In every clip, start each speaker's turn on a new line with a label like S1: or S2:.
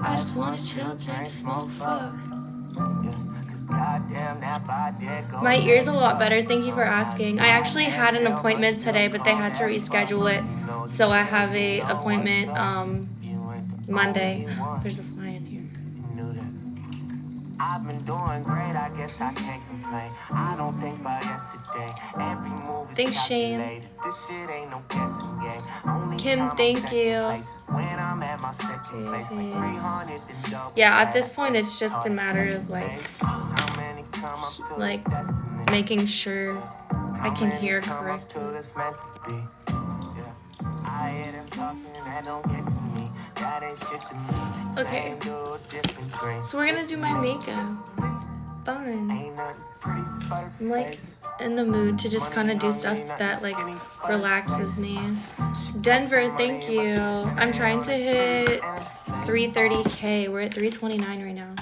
S1: I just wanna chill, drink, smoke, fuck. My ear's a lot better, thank you for asking. I actually had an appointment today, but they had to reschedule it. So I have a appointment Monday. There's a fly in here. I've been doing great, I guess I can't complain. I don't think about yesterday. Every move is thanks, Shane. This shit ain't no guessing game. Only Kim, thank you. When I'm at my second place, like 300 yeah, at this point it's just a matter of like making sure I can hear correctly. Okay, so we're gonna do my makeup. Fun. I'm like in the mood to just kind of do stuff that like relaxes me. Denver, thank you. I'm trying to hit 330K. We're at 329 right now.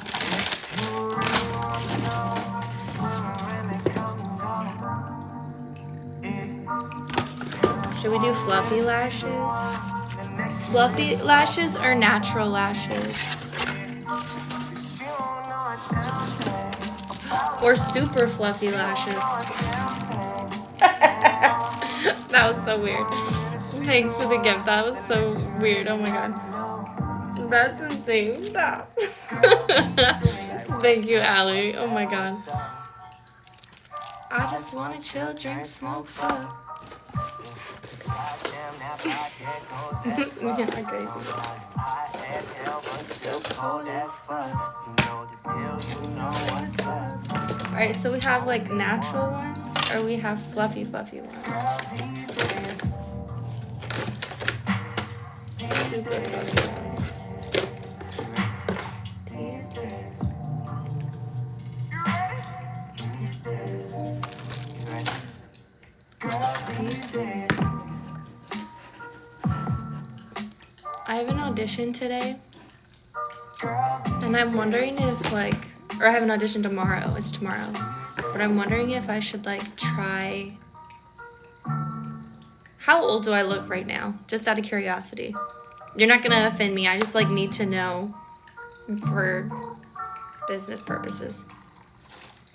S1: Should we do fluffy lashes? Fluffy lashes or natural lashes? Or super fluffy lashes? That was so weird. Thanks for the gift. That was so weird. Oh my god. That's insane. Stop. Thank you, Allie. Oh my god. I just wanna chill, drink, smoke, fuck. Yeah, okay. Alright, so we have like natural ones, or we have fluffy ones. I have an audition today, and I'm wondering if like, or I have an audition tomorrow, it's tomorrow, but I'm wondering if I should like try, how old do I look right now? Just out of curiosity. You're not gonna offend me, I just like need to know for business purposes.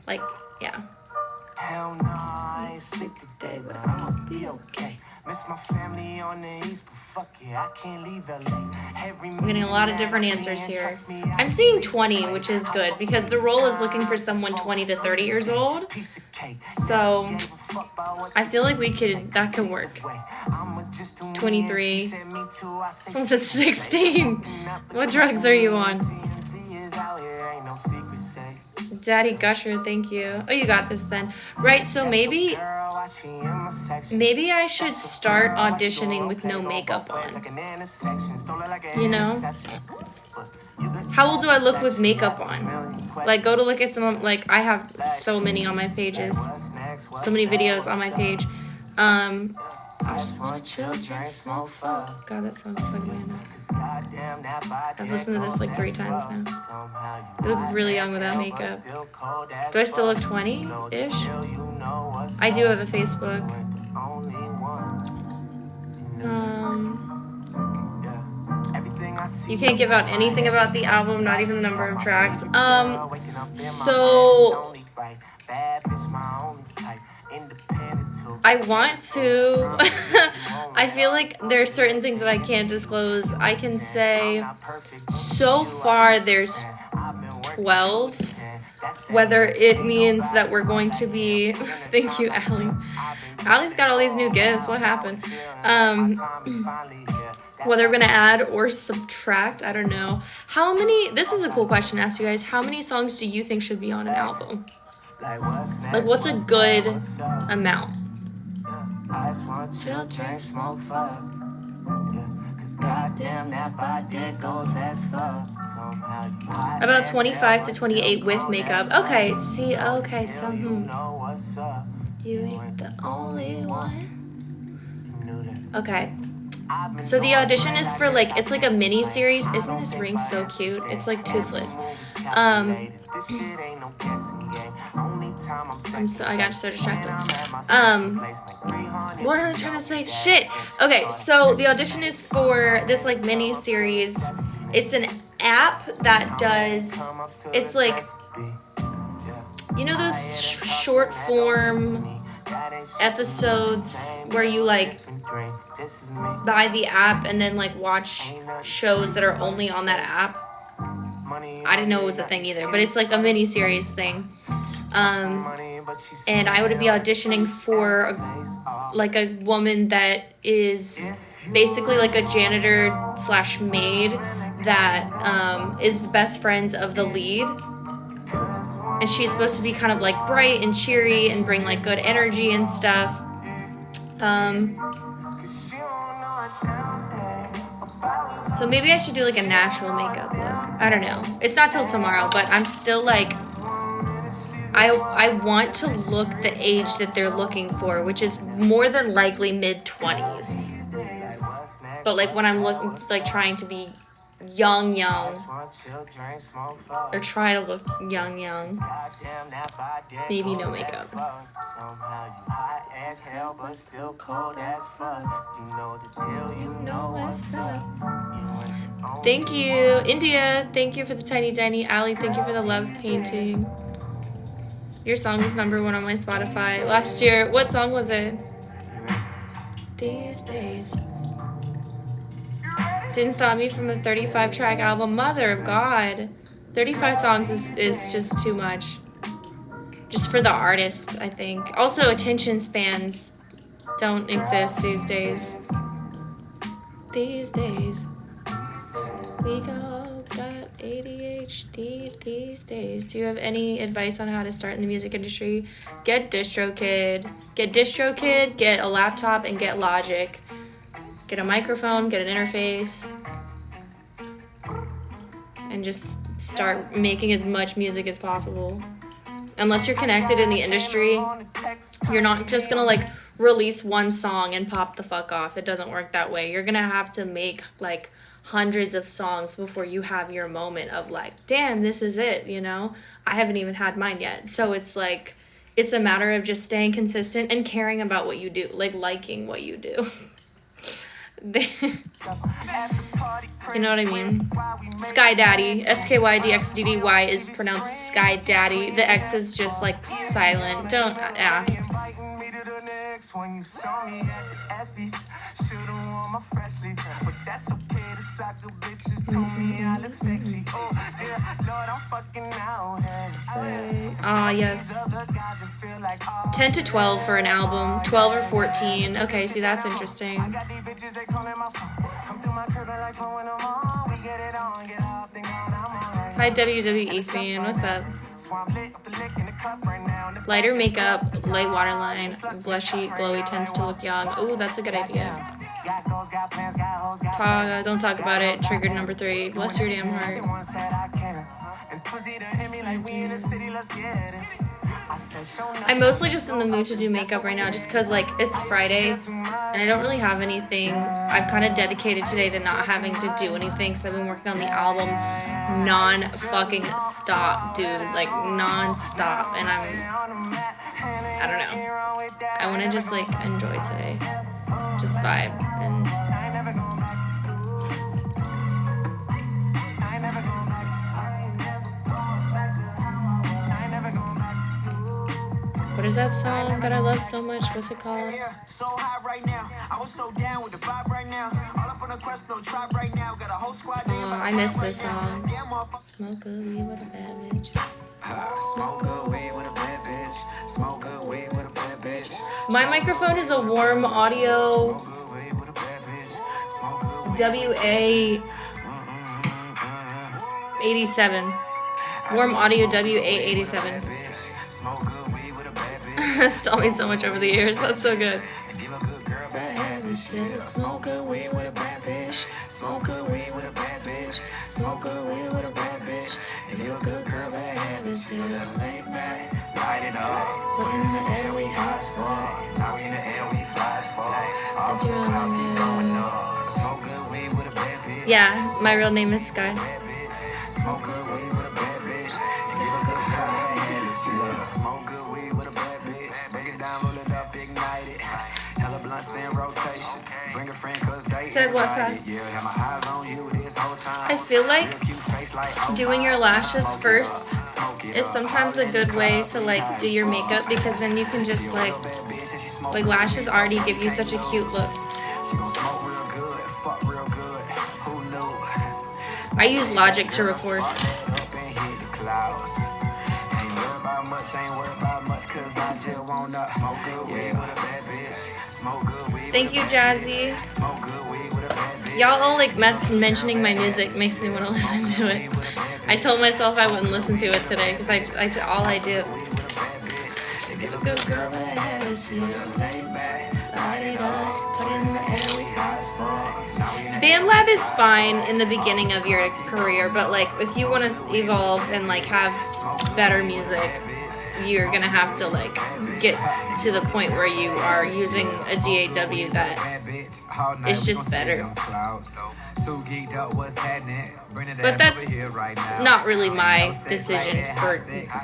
S1: Like, yeah. Hell no, I ain't sick today, but I'ma be okay. Miss my family on the east, but fuck it, I can't leave LA. I'm getting a lot of different answers here. I'm seeing 20, which is good, because the role is looking for someone 20 to 30 years old. So, I feel like that could work. 23. Someone said 16. What drugs are you on? Daddy Gusher, thank you. Oh, you got this then. Right, so maybe I should start auditioning with no makeup on. You know? How old do I look with makeup on? Like, go to look at some, like, I have so many on my pages. So many videos on my page. I just wanna chill, drink, smoke, fuck. God, that sounds so random. I've listened to this like 3 times now. I look really young without makeup. Do I still look 20-ish? I do have a Facebook. You can't give out anything about the album, not even the number of tracks. So I want to. I feel like there are certain things that I can't disclose. I can say so far there's 12. Whether it means that we're going to be. Thank you, Allie. Allie's got all these new gifts. What happened? Whether we're gonna add or subtract, I don't know. How many? This is a cool question to ask you guys. How many songs do you think should be on an album? Like, what's a good amount? Chill, drink, smoke, fuck. About 25 to 28 with makeup. Okay, see, okay, so you ain't the only one. Okay. So the audition is for like, it's like a mini series. Isn't this ring so cute? It's like toothless. I got so distracted. What am I trying to say? Shit. Okay, so the audition is for this like mini series, It's an app that does, it's like, you know those short form episodes where you like buy the app and then like watch shows that are only on that app? I didn't know it was a thing either, but it's like a mini series thing. And I would be auditioning for like a woman that is basically like a janitor slash maid that is the best friends of the lead. And she's supposed to be kind of like bright and cheery and bring like good energy and stuff. So maybe I should do like a natural makeup look. I don't know. It's not till tomorrow, but I'm still like, I want to look the age that they're looking for, which is more than likely mid-20s. But like when I'm looking, like trying to be young, or try to look young, maybe no makeup. Thank you, India. Thank you for the tiny. Ali, thank you for the love painting. Your song was #1 on my Spotify last year. What song was it? These days. Didn't stop me from a 35-track album. Mother of God. 35 songs is just too much. Just for the artist, I think. Also, attention spans don't exist these days. These days. We all got ADHD these days. Do you have any advice on how to start in the music industry? Get DistroKid. Get a laptop, and get Logic. Get a microphone, get an interface, and just start making as much music as possible. Unless you're connected in the industry, you're not just gonna like release one song and pop the fuck off. It doesn't work that way. You're gonna have to make like hundreds of songs before you have your moment of like, damn, this is it, you know? I haven't even had mine yet. So it's like, it's a matter of just staying consistent and caring about what you do, like liking what you do. You know what I mean? Skydxddy, SKYDXDDY is pronounced Skydxddy. The X is just like silent. Don't ask. Yes. 10 to 12 for an album. 12 or 14. Okay, see, that's interesting. Hi, WWE fan. What's up? Lighter makeup, light waterline, blushy, glowy, tends to look young. Ooh, that's a good idea. Don't talk about it. Triggered #3. Bless your damn heart. I'm mostly just in the mood to do makeup right now just because, like, it's Friday and I don't really have anything. I've kind of dedicated today to not having to do anything because I've been working on the album non-fucking-stop, dude. Like, non-stop. And I don't know. I want to just, like, enjoy today. Just vibe. And what is that song that I love so much? What's it called? Oh, I miss this song. Smoke a weed with a bad bitch. Smoke a weed with a bad bitch. Smoke a weed with a bad bitch. My microphone is a Warm Audio WA87. Warm Audio WA87. That's taught me so much over the years. That's so good. Smoke a weed with a bad bitch. Smoke a weed with a bad bitch. Smoke a weed with a bad bitch. If you're a good girl, bad habits. Feel late back. Light it up. Put in the air, we hot as fuck. Now we in the air, we fly as fuck. All the clouds keep going up. Smoke a weed with a bad bitch. Yeah, my real name is Sky. Smoke a weed with a bad bitch. If you're a good girl, bad habits. Smoke a weed with a bad bitch. Break it down, roll it up, ignite it. Hella blunts in rotation. Bring a friend, cause they said what fast? Yeah, have my eyes on you this whole I feel like doing your lashes first is sometimes a good way to like do your makeup, because then you can just like lashes already give you such a cute look. I use Logic to record. Thank you, Jazzy. Y'all all like mentioning my music makes me want to listen to it. I told myself I wouldn't listen to it today because all I do. Give a good girl a head, BandLab is fine in the beginning of your career, but like if you want to evolve and like have better music, you're gonna have to like get to the point where you are using a DAW that is just better. But that's not really my decision for,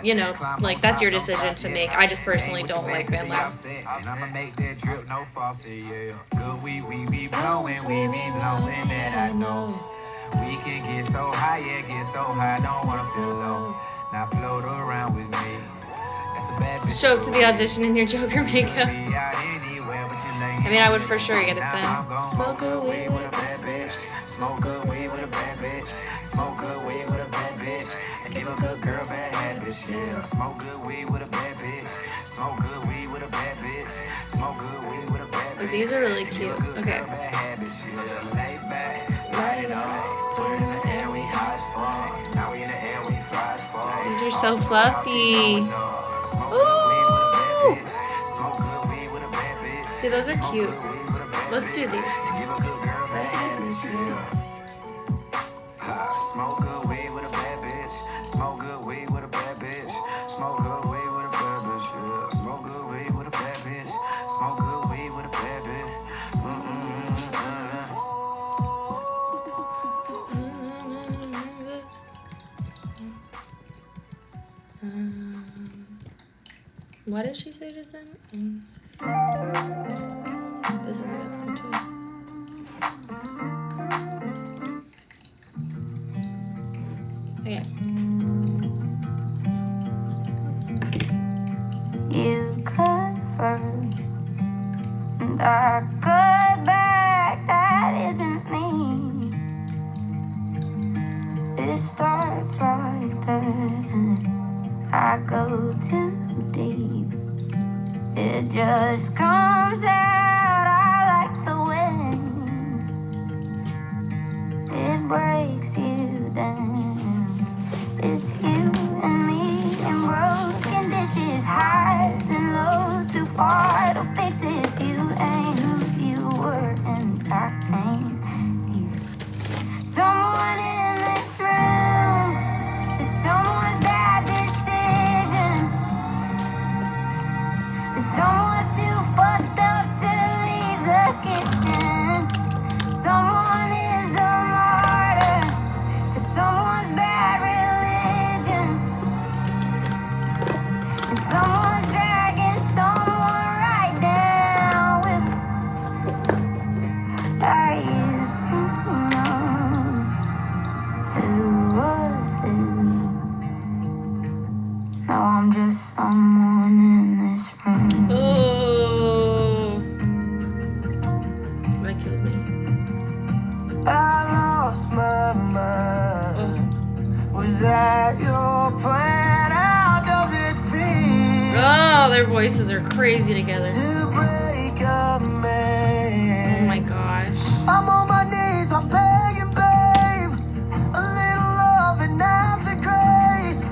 S1: you know, like that's your decision to make. I just personally don't like BandLab. We can get so high, yeah, get so high, don't wanna feel low. Now float around with me. That's a bad bitch. Show up to the audition in your Joker makeup. I mean, I would for sure get it done. Smoke good weed with a bad bitch. Smoke good weed with a bad bitch. Smoke good weed with a bad bitch. And give a good girl bad habits, yeah. Smoke good weed with a bad bitch. Smoke good weed with a bad bitch. Smoke good weed with a bad bitch. These are really cute. Okay. Light it up. Put it in the air, we high as fuck. Now we in the air, we fly as fuck. These are so fluffy. Ooh! See, those are cute. Let's do these. Smoke good weed with a bad bitch. Smoke good weed with a bad bitch. Smoke good weed with a bad bitch. Smoke good weed with a bad bitch. Smoke good weed with a bad bitch. What did she say just then? This is a good one too. Okay. You cut first, and I cut back. That isn't me. It starts like that. I go too deep. It just comes out. I like the wind. It breaks you down. It's you and me and broken dishes, highs and lows, too far to fix it. You ain't who you were, and I ain't either. Someone in this room is someone's bad decision. Someone's too fucked up to leave the kitchen. Someone is the martyr to someone's bad religion. And someone's dragging someone right down with I used to know who was who. Now I'm just someone in this room. Oh, that killed me. I lost my mind. Was that your plan? How does it feel? Oh, their voices are crazy together. To break a man. Oh my gosh. I'm on my knees, I'm begging, babe. A little love and that's a grace.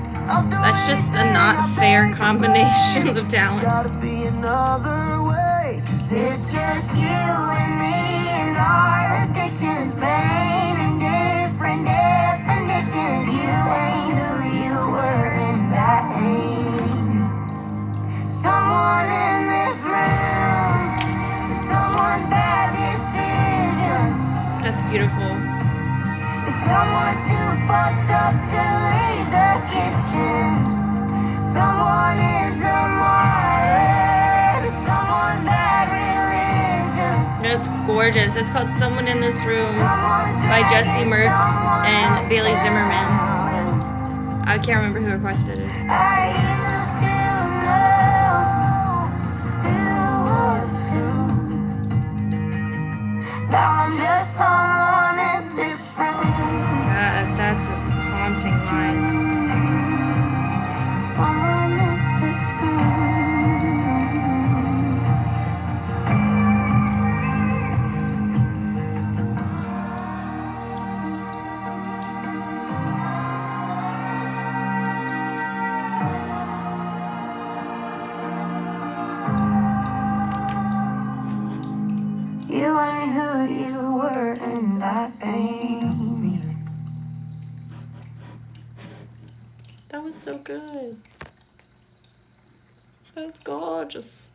S1: That's just a not fair combination of talent. Gotta be another way, 'cause it's just you and me and our addictions, pain and different definitions. You ain't who you were, and I ain't. Someone in this room, someone's bad decision. That's beautiful. Someone's too fucked up to leave the kitchen. Someone is the martyr to someone's bad religion. It's gorgeous. It's called Someone in This Room by Jesse Merck and Bailey Zimmerman. I can't remember who requested it. God, that's a haunting line.
S2: You ain't who you were, and I ain't either.
S1: That was so good. That's gorgeous.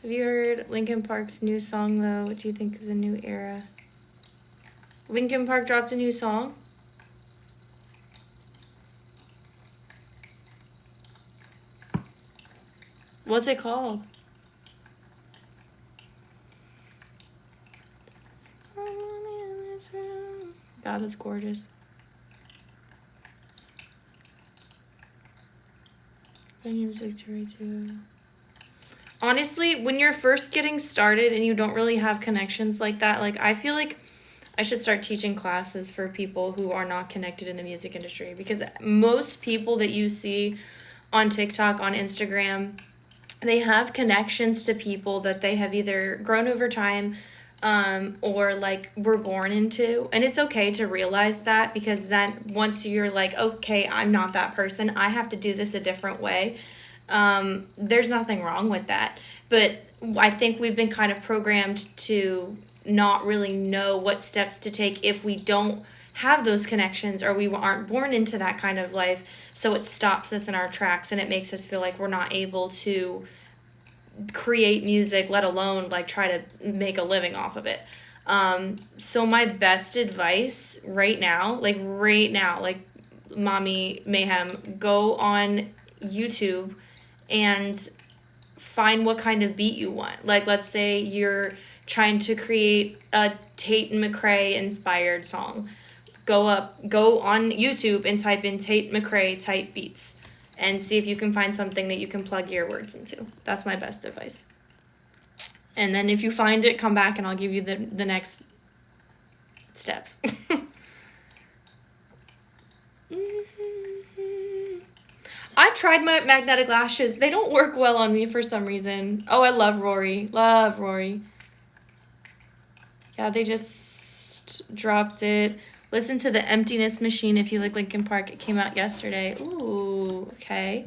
S1: Have you heard Linkin Park's new song, though? What do you think of the new era? Linkin Park dropped a new song. What's it called? God, that's gorgeous. Music to read to. Honestly, when you're first getting started and you don't really have connections like that, like I feel like I should start teaching classes for people who are not connected in the music industry, because most people that you see on TikTok, on Instagram, they have connections to people that they have either grown over time or like were born into. And it's okay to realize that, because then once you're like, okay, I'm not that person, I have to do this a different way. There's nothing wrong with that. But I think we've been kind of programmed to not really know what steps to take if we don't have those connections or we aren't born into that kind of life. So it stops us in our tracks and it makes us feel like we're not able to create music, let alone like try to make a living off of it. So my best advice right now, like Mommy Mayhem, go on YouTube and find what kind of beat you want. Like, let's say you're trying to create a Tate McRae inspired song. Go on YouTube and type in Tate McRae type beats and see if you can find something that you can plug your words into. That's my best advice. And then if you find it, come back and I'll give you the next steps. I tried my magnetic lashes. They don't work well on me for some reason. Oh, I love Rory. Love Rory. Yeah, they just dropped it. Listen to The Emptiness Machine if you like Linkin Park. It came out yesterday. Ooh, okay.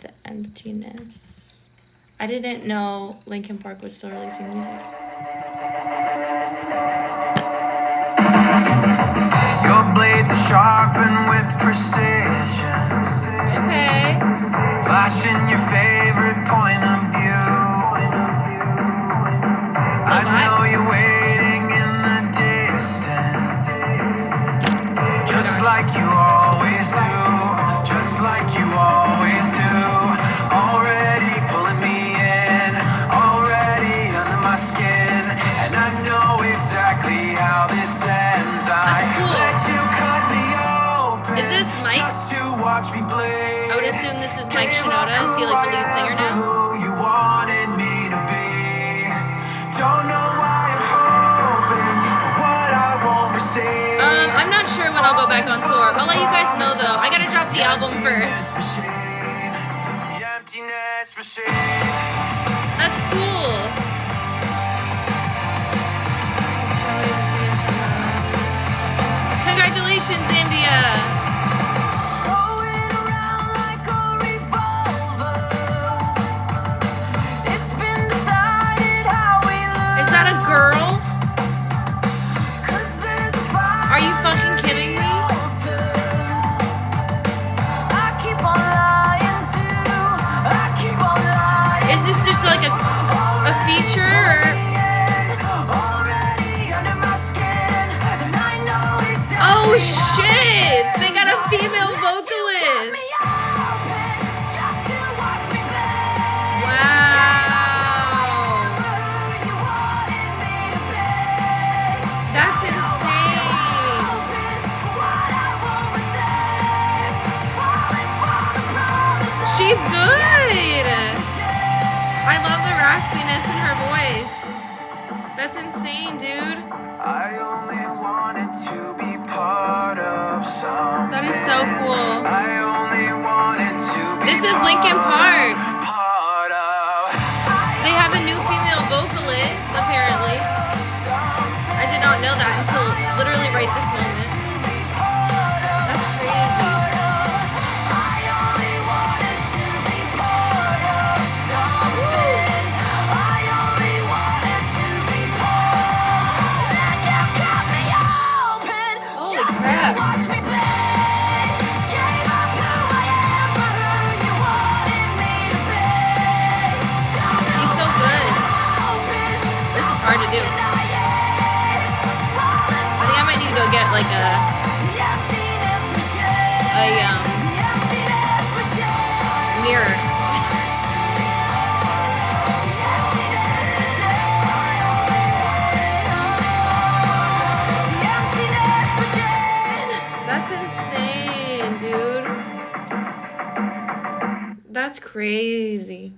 S1: The Emptiness. I didn't know Linkin Park was still releasing music.
S2: Your blades are sharpened with precision.
S1: Okay.
S2: Flashing your favorite point of view. I know you're waiting in the distance, just like you always do, just like you always do. Already pulling me in, already under my skin, and I know exactly how this ends. I let you cut me open.
S1: Is this Mike?
S2: Just to watch me bleed.
S1: I would assume this is Mike Shinoda. Is he like the lead singer now?
S2: Who you wanted me to be. Don't know why I'm hoping for what I won't receive.
S1: I'm not sure when I'll go back on tour. I'll let you guys know though. I gotta drop the album first. That's cool. Congratulations, India. Are you fucking kidding me? Is this just like a feature or? Oh shit! They got a female vocalist! Wow! She's good. I love the raspiness in her voice. That's insane, dude.
S2: I only wanted to be part of something.
S1: That is so cool.
S2: I only wanted to be
S1: This is Linkin Park.
S2: part of.
S1: They have a new female vocalist, apparently. I did not know that until literally right this moment. That's crazy. Holy crap. He's so good. This is hard to do. I think I might need to go get like a mirror. That's insane, dude. That's crazy.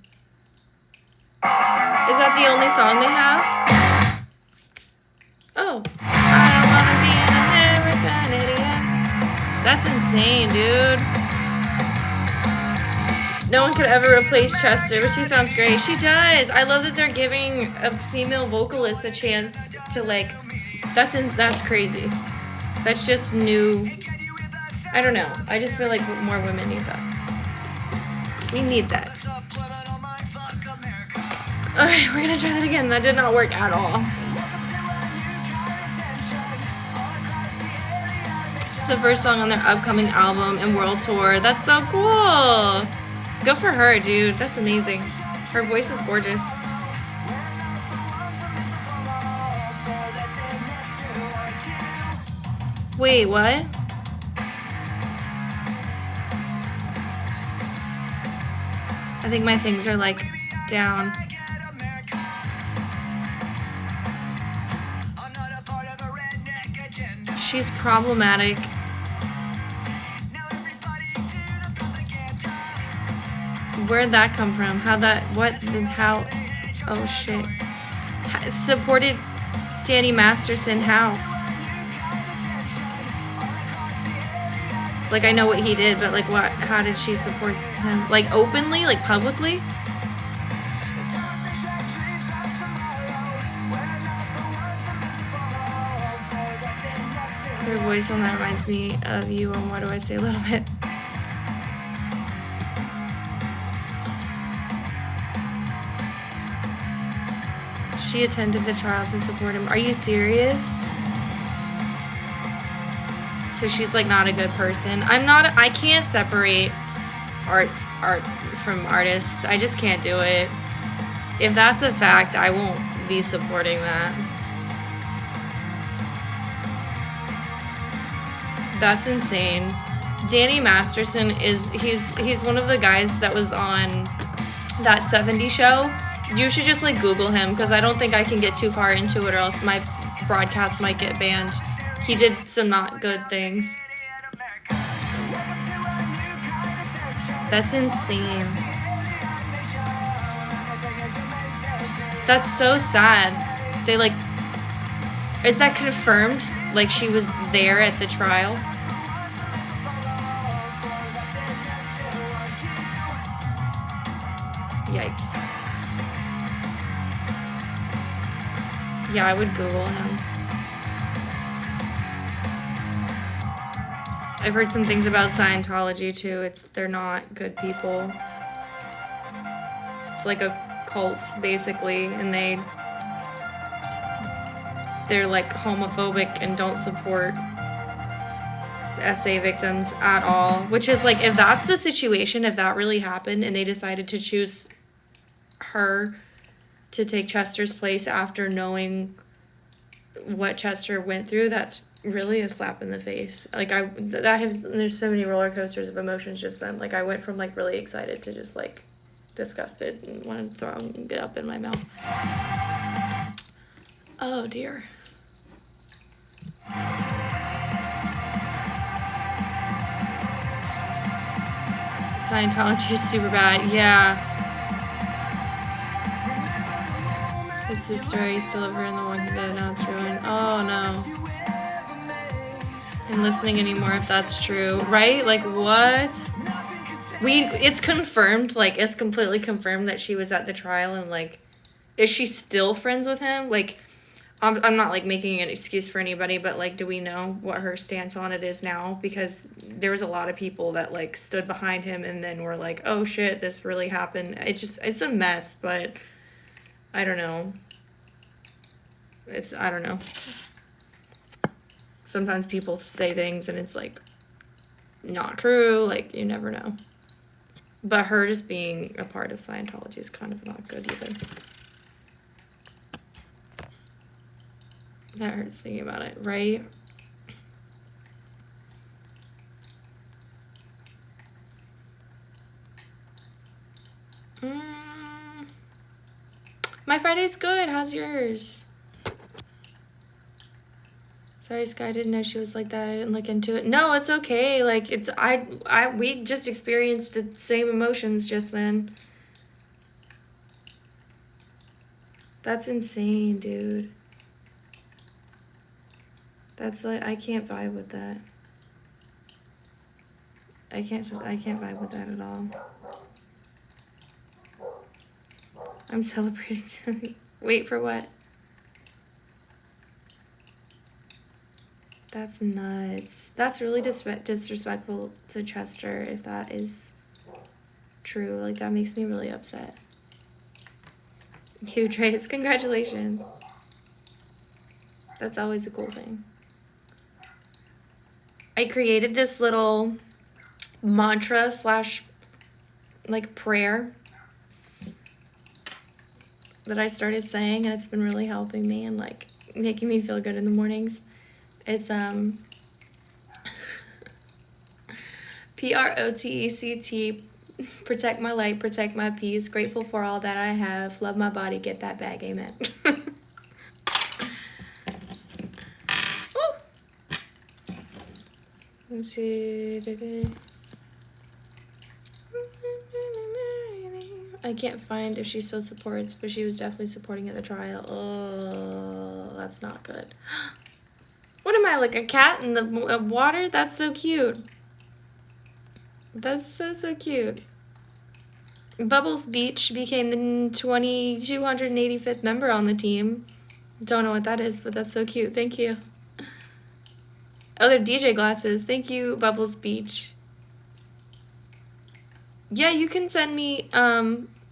S1: Is that the only song they have? Oh. I don't wanna be an American idiot. That's insane, dude. No one could ever replace Chester, but she sounds great. She does. I love that they're giving a female vocalist a chance to like. That's crazy. That's just new. I don't know. I just feel like more women need that. We need that. Alright, we're gonna try that again. That did not work at all. It's the first song on their upcoming album and world tour. That's so cool. Good for her, dude. That's amazing. Her voice is gorgeous. Wait, what? I think my things are like down. She's problematic. Where'd that come from? How? Oh shit. Supported Danny Masterson, how? Like, I know what he did, but like what, how did she support him? Like openly, like publicly? Her voice on that reminds me of you on Why Do I Say a Little Bit. She attended the trial to support him. Are you serious? So she's like not a good person. I can't separate art from artists. I just can't do it. If that's a fact, I won't be supporting that. That's insane. Danny Masterson he's one of the guys that was on that 70s show. You should just like Google him because I don't think I can get too far into it or else my broadcast might get banned. He did some not good things. That's insane. That's so sad. They like, is that confirmed? Like she was there at the trial? Yikes. Yeah, I would Google him. I've heard some things about Scientology too. They're not good people. It's like a cult basically, and they're like homophobic and don't support SA victims at all. Which is like, if that's the situation, if that really happened and they decided to choose her to take Chester's place after knowing what Chester went through, that's really a slap in the face. Like there's so many roller coasters of emotions just then. Like I went from like really excited to just like disgusted and wanted to throw and get up in my mouth. Oh dear. Scientology is super bad. Yeah. His sister, I used to live her in the Walking Dead. Now it's ruined. Oh no. I'm listening anymore if that's true. Right? Like what? It's confirmed, like it's completely confirmed that she was at the trial, and like, is she still friends with him? Like, I'm not like making an excuse for anybody, but like, do we know what her stance on it is now? Because there was a lot of people that like stood behind him and then were like, oh shit, this really happened. It's a mess, but I don't know. I don't know. Sometimes people say things and it's like not true, like you never know. But her just being a part of Scientology is kind of not good either. That hurts thinking about it, right? My Friday's good. How's yours? Sorry, Sky, didn't know she was like that. I didn't look into it. No, it's okay. Like, we just experienced the same emotions just then. That's insane, dude. That's like, I can't vibe with that. I can't vibe with that at all. I'm celebrating something. Wait, for what? That's nuts. That's really disrespectful to Chester if that is true. Like, that makes me really upset. Huge race. Congratulations. That's always a cool thing. I created this little mantra / like prayer that I started saying, and it's been really helping me and like making me feel good in the mornings. It's PROTECT, protect my light, protect my peace, grateful for all that I have, love my body, get that bag, amen. I can't find if she still supports, but she was definitely supporting at the trial. Oh, that's not good. What am I, like a cat in the water? That's so cute. That's so cute. Bubbles Beach became the 285th member on the team. Don't know what that is, but that's so cute. Thank you. Oh, they're DJ glasses. Thank you, Bubbles Beach. Yeah, you can send me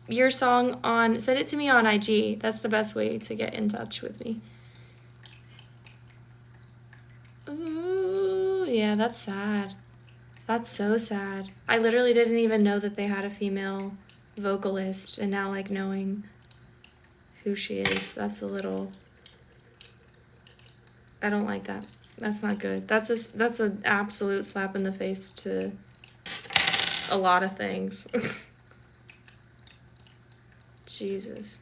S1: your song send it to me on IG. That's the best way to get in touch with me. Ooh, yeah, that's sad. That's so sad. I literally didn't even know that they had a female vocalist, and now like knowing who she is, that's a little, I don't like that. That's not good. That's an absolute slap in the face to a lot of things. Jesus.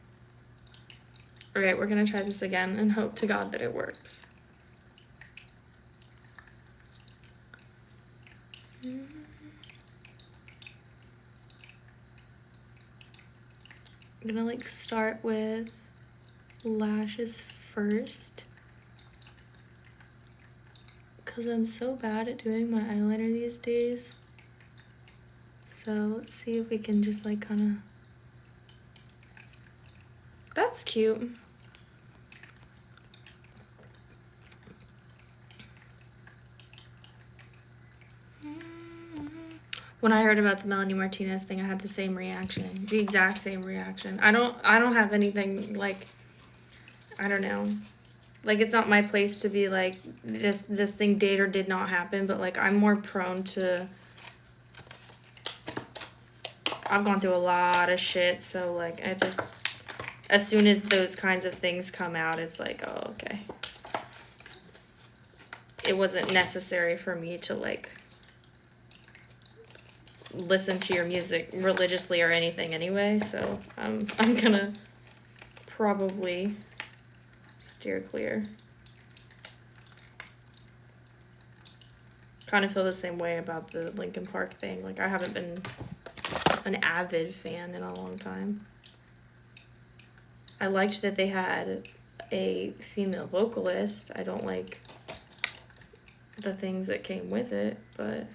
S1: Alright, we're gonna try this again and hope to God that it works. I'm gonna like start with lashes first, because I'm so bad at doing my eyeliner these days. So let's see if we can just like kind of, that's cute. When I heard about the Melanie Martinez thing, I had the same reaction, the exact same reaction. I don't have anything like, I don't know, like it's not my place to be like this thing did or did not happen, but like I'm more prone to, I've gone through a lot of shit, so like I just, as soon as those kinds of things come out, it's like, oh, okay. It wasn't necessary for me to like listen to your music religiously or anything anyway, so I'm gonna probably steer clear. Kind of feel the same way about the Linkin Park thing. Like I haven't been an avid fan in a long time. I liked that they had a female vocalist. I don't like the things that came with it, but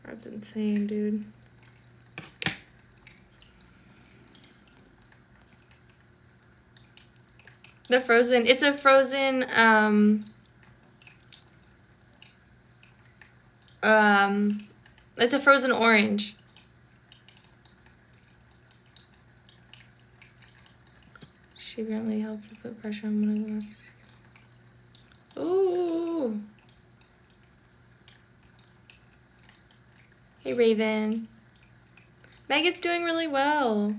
S1: that's insane, dude. The Frozen, it's a Frozen, it's a Frozen orange. She apparently helped to put pressure on one of the monsters. Ooh. Hey, Raven. Megan's doing really well.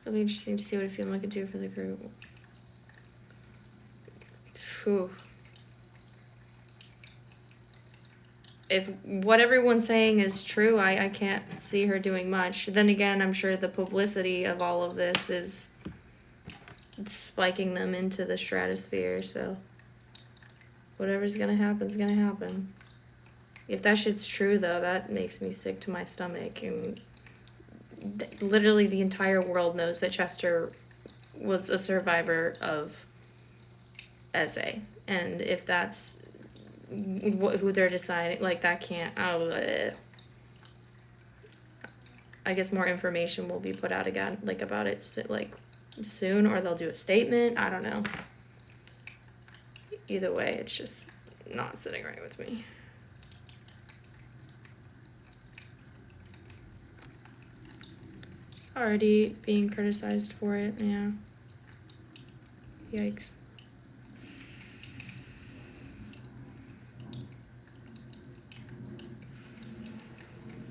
S1: It'll be interesting to see what a female can do for the group. Whew. If what everyone's saying is true, I can't see her doing much. Then again, I'm sure the publicity of all of this is spiking them into the stratosphere, so whatever's gonna happen is gonna happen. If that shit's true, though, that makes me sick to my stomach. And literally the entire world knows that Chester was a survivor of SA. And if that's who they're deciding, like, that can't... I guess more information will be put out again, like, about it, like, soon, or they'll do a statement. I don't know. Either way, it's just not sitting right with me. Already being criticized for it, yeah. Yikes.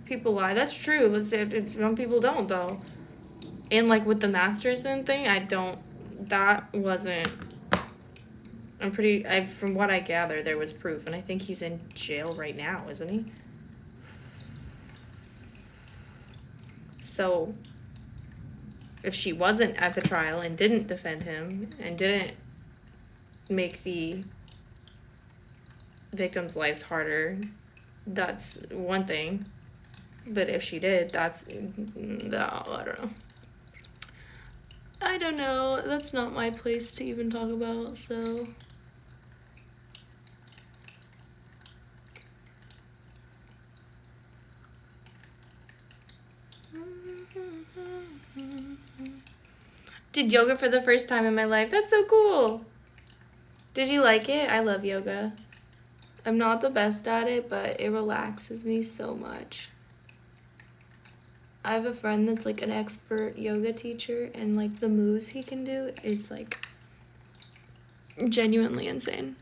S1: People lie, that's true. It's some people don't, though. And like with the Masterson thing, that wasn't, from what I gather, there was proof, and I think he's in jail right now, isn't he? So if she wasn't at the trial and didn't defend him and didn't make the victims' lives harder, that's one thing. But if she did, no, I don't know. I don't know. That's not my place to even talk about, so... Did yoga for the first time in my life. That's so cool. Did you like it? I love yoga. I'm not the best at it, but it relaxes me so much. I have a friend that's like an expert yoga teacher, and like the moves he can do is like genuinely insane.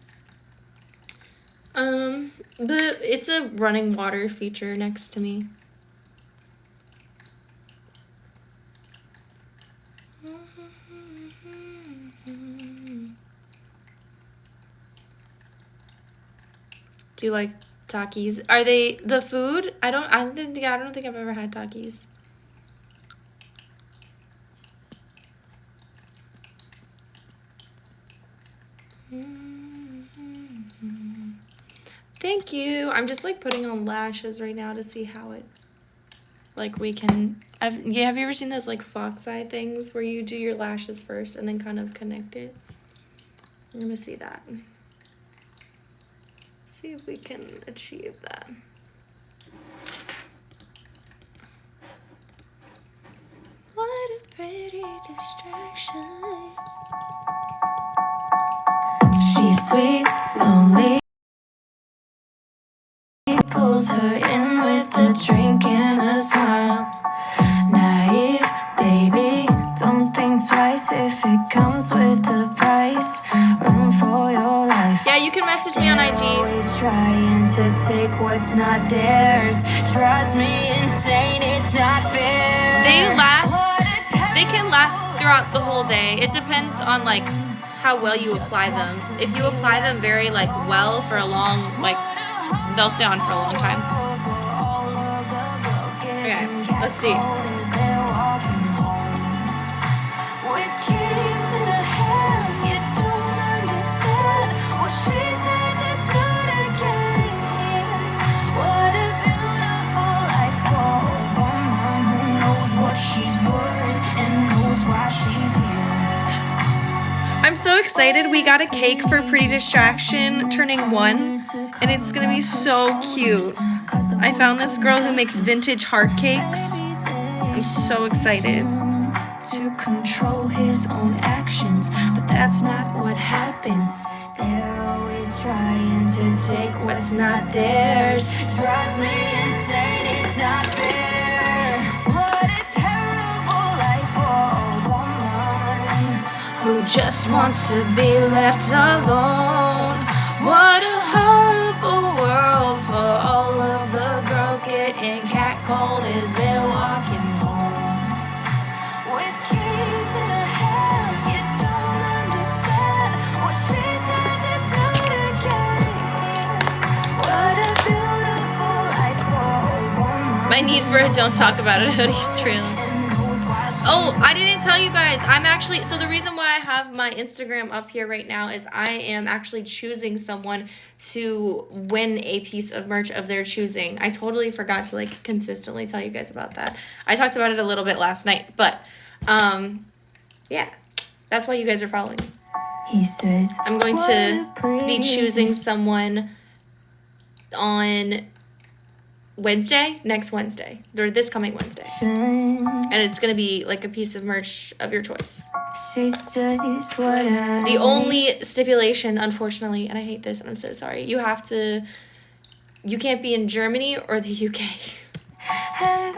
S1: But it's a running water feature next to me. Do you like Takis? Are they the food? I don't think I've ever had Takis. Thank you. I'm just like putting on lashes right now to see how it, like, we can. Have you ever seen those like fox eye things where you do your lashes first and then kind of connect it? I'm gonna see that. See if we can achieve that. What a pretty distraction. She's sweet, lonely. Pulls her in with a drink and a smile. Naive, baby, don't think twice if it comes with the price. Run for your life. Yeah, you can message me on IG. Always trying to take what's not theirs. Drives me insane, it's not fair. They can last throughout the whole day. It depends on like how well you apply them. If you apply them very like well for a long, like, they'll stay on for a long time. Okay, let's see. excited. We got a cake for Pretty Distraction turning 1, and it's gonna be so cute. I found this girl who makes vintage heart cakes. I'm so excited.
S2: To control his own actions, but that's not what happens. They're always trying to take what's not theirs. Drives me insane, it's not fair. What a terrible life for a woman who just wants to be left alone. What a horrible world for all of the girls getting catcalled as they're walking home. With keys in her hand, you don't understand what she's had to do to get here. What a beautiful life for a woman.
S1: My need for a don't talk about it hoodie is real. Oh, I didn't tell you guys. I'm actually, so the reason why I have my Instagram up here right now is I am actually choosing someone to win a piece of merch of their choosing. I totally forgot to like consistently tell you guys about that. I talked about it a little bit last night, but yeah, that's why you guys are following me.
S2: He says,
S1: I'm going to be choosing someone on Wednesday, next Wednesday, or this coming Wednesday. And it's going to be like a piece of merch of your choice. The only stipulation, unfortunately, and I hate this and I'm so sorry, you can't be in Germany or the UK.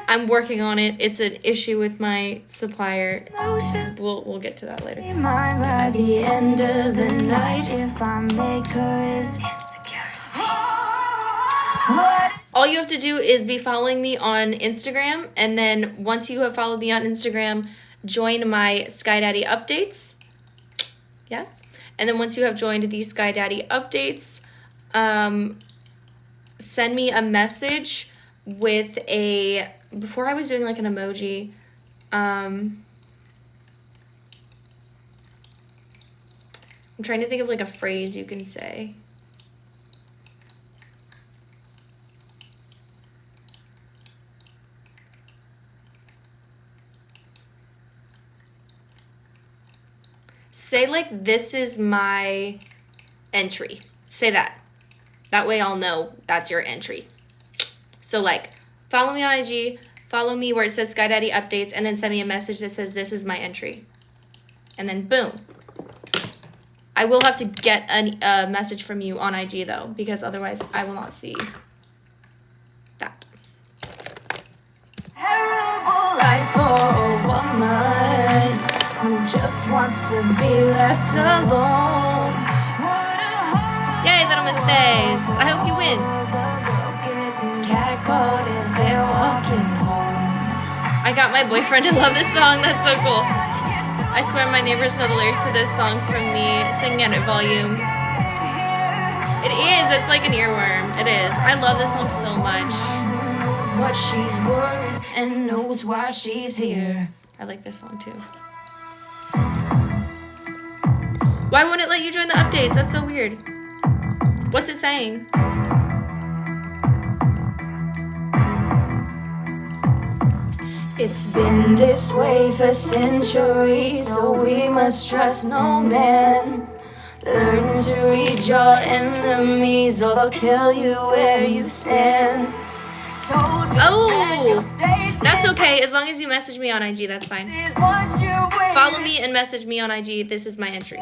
S1: I'm working on it. It's an issue with my supplier. We'll get to that later.
S2: By the end of the night, if I make her as
S1: All you have to do is be following me on Instagram, and then once you have followed me on Instagram, join my Skydxddy updates. Yes. And then once you have joined the Skydxddy updates, send me a message with a, before I was doing like an emoji, I'm trying to think of like a phrase you can say. Say like, this is my entry. Say that. That way I'll know that's your entry. So like, follow me on IG, follow me where it says Skydxddy updates, and then send me a message that says this is my entry. And then boom. I will have to get a message from you on IG though, because otherwise I will not see that.
S2: terrible life for a woman who just wants to be left alone.
S1: Yay, little Miss Days. I hope you win.
S2: Catcalled as they're walking home.
S1: I got my boyfriend to love this song. That's so cool. I swear my neighbors know the lyrics to this song from me singing it at volume. It is. It's like an earworm. It is. I love this song so much.
S2: What she's worth and knows why she's here.
S1: I like this song too. Why won't it let you join the updates? That's so weird. What's it saying?
S2: It's been this way for centuries, so we must trust no man. Learn to read your enemies, or they'll kill you where you stand. So
S1: that's okay. As long as you message me on IG, that's fine. Follow me and message me on IG. This is my entry.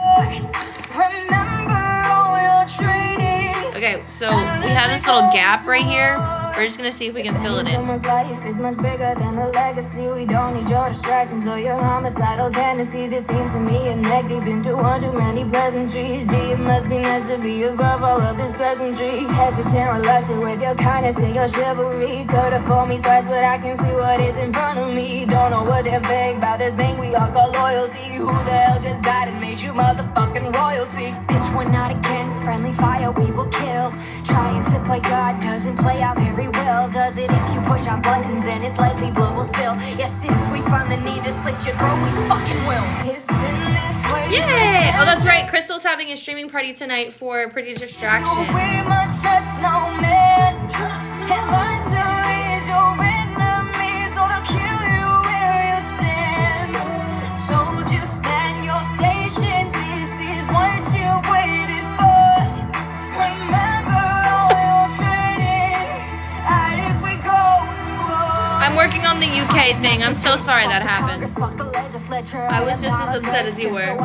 S1: Okay, so we have this little gap right here. We're just gonna see if we can fill it in.
S2: Someone's life is much bigger than a legacy. We don't need your distractions or your homicidal tendencies. It seems to me you're neck deep into one too many pleasantries. Gee, it must be nice to be above all of this peasantry. Hesitant, reluctant with your kindness and your chivalry. Could have fooled me twice, but I can see what is in front of me. Don't know what to think about this thing we all call loyalty. Who the hell just died and made you motherfucking royalty? Bitch, we're not against friendly fire, we will kill. Trying to play God doesn't play out very well, does it? If you push our buttons, then it's likely blood will spill. Yes, if we find the need to slit your throat, we fucking will. It's been this way.
S1: Yay! Oh, that's right. Crystal's having a streaming party tonight for Pretty Distraction.
S2: So we must trust no man. And learn to read your enemies, or they'll kill you where you stand. So just man your stations. This is one
S1: Friday thing. I'm so sorry that happened. I was just as upset as you were.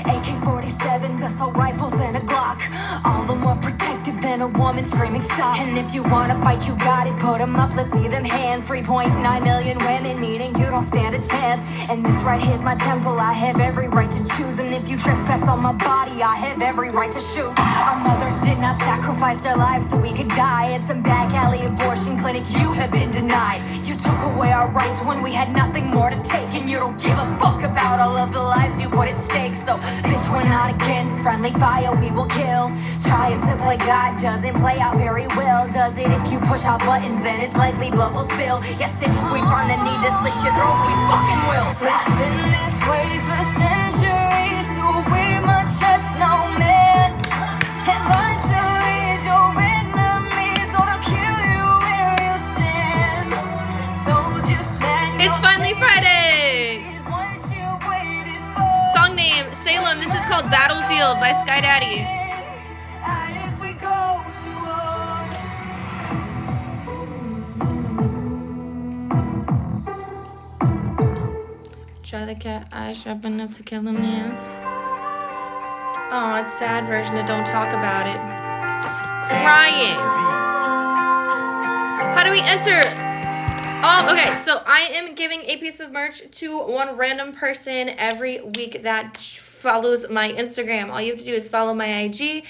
S2: AK-47s, assault rifles, and a Glock. All the more protected than a woman screaming stop. And if you wanna fight, you got it. Put 'em up, let's see them hands. 3.9 million women, meaning you don't stand a chance. And this right here's my temple. I have every right to choose. And if you trespass on my body, I have every right to shoot. Our mothers did not sacrifice their lives so we could die. At some back alley abortion clinic, you have been denied. You took away our rights when we had nothing more to take. And you don't give a fuck about all of the lives you put at stake. So, bitch, we're not against friendly fire, we will kill. Trying to play God doesn't play out very well, does it? If you push our buttons, then it's likely blood will spill. Yes, if we find the need to slit your throat, we fucking will. It's been this way for centuries, so we must trust no man. And learn to read your enemies, or they'll kill you where you stand. So just man,
S1: It's finally Friday! Song name, Salem. This is called Battlefield by Skydxddy. Try the cat eyes sharp enough to kill him now. Oh, it's sad version of Don't Talk About It. Crying. How do we enter? Oh, okay, so I am giving a piece of merch to one random person every week that follows my Instagram. All you have to do is follow my IG.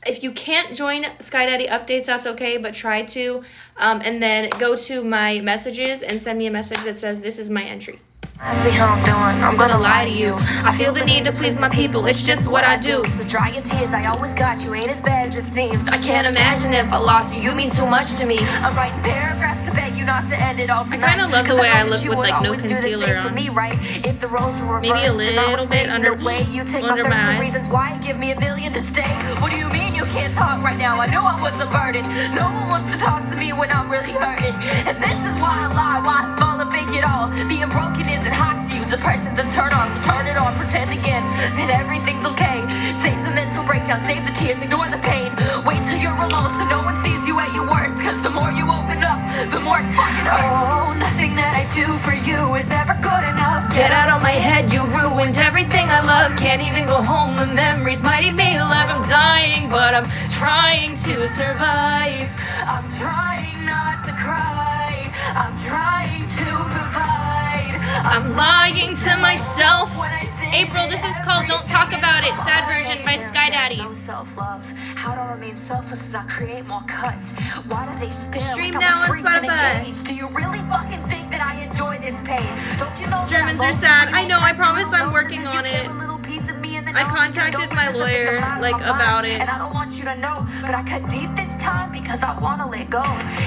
S1: If you can't join Skydxddy updates, that's okay, but try to. And then go to my messages and send me a message that says, this is my entry.
S2: Ask me how I'm doing, I'm gonna lie to you.
S1: I feel the need to please my people, it's just what I do.
S2: So dry your tears, I always got you, ain't as bad as it seems.
S1: I can't imagine if I lost you, you mean too much to me.
S2: I'm writing paragraphs to beg you not to end it all tonight.
S1: I kinda love the way I look with like no
S2: always do the
S1: concealer
S2: same for
S1: on.
S2: me, right? If the roles were reversed,
S1: Maybe a
S2: and I was
S1: little bit
S2: fading
S1: under
S2: away, you take
S1: under
S2: my
S1: my
S2: 13
S1: eyes.
S2: reasons why, give me a million to stay. What do you mean you can't talk right now? I knew I was a burden. No one wants to talk to me when I'm really hurting. And this is why I lie, why I smile and fake it all. Being broken isn't hot to you, depression's a turn on, so turn it on, pretend again that everything's okay. Save the mental breakdown, save the tears, ignore the pain. Wait till you're alone so no one sees you at your worst, cause the more you open up, the more it fucking hurts. Oh, nothing that I do for you is ever good enough.
S1: Get out of my head, you ruined everything I love. Can't even go home, the memories might eat me alive. I'm dying, but I'm trying to survive.
S2: I'm trying not to cry, I'm trying to provide.
S1: I'm lying to myself.
S2: When I say
S1: April, this is called Don't Talk About It, sad version by Skydxddy.
S2: No self-love. How do I remain selfless as I create more cuts? Why do they stare
S1: Stream
S2: like
S1: now
S2: I'm a
S1: on
S2: freak in a
S1: Spotify.
S2: cage? Do you really fucking think that I enjoy this pain? Don't you know
S1: Germans
S2: that
S1: are sad. I know, I promise I'm working on it. I contacted my lawyer, like, about it.
S2: And I don't want you to know, but I cut deep this time because I want to let go.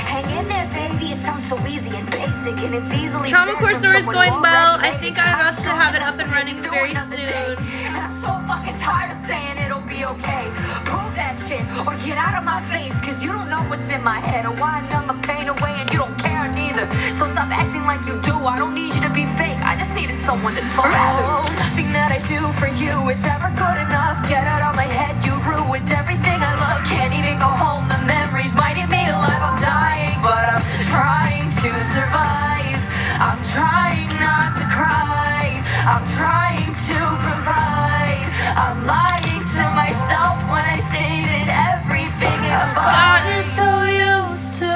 S2: Hang in there, baby. It sounds so easy and basic, and it's easily
S1: Trauma
S2: said
S1: Core
S2: from
S1: Store is
S2: someone
S1: going well.
S2: already
S1: I think I'm about to have it up and running very soon.
S2: And I'm so fucking tired of saying it'll be okay. Prove that shit or get out of my face, cause you don't know what's in my head or why I numb the pain away and you don't care neither. So stop acting like you do. I don't need you to be fake. I just needed someone to talk to. Nothing that I do for you is ever good enough. Get out of my head, you ruined everything I love. Can't even go home, the memories might eat me alive. I'm dying, but I'm trying to survive. I'm trying not to cry, I'm trying to provide. I'm lying to myself when I say that everything is
S1: Gotten
S2: fine.
S1: so used to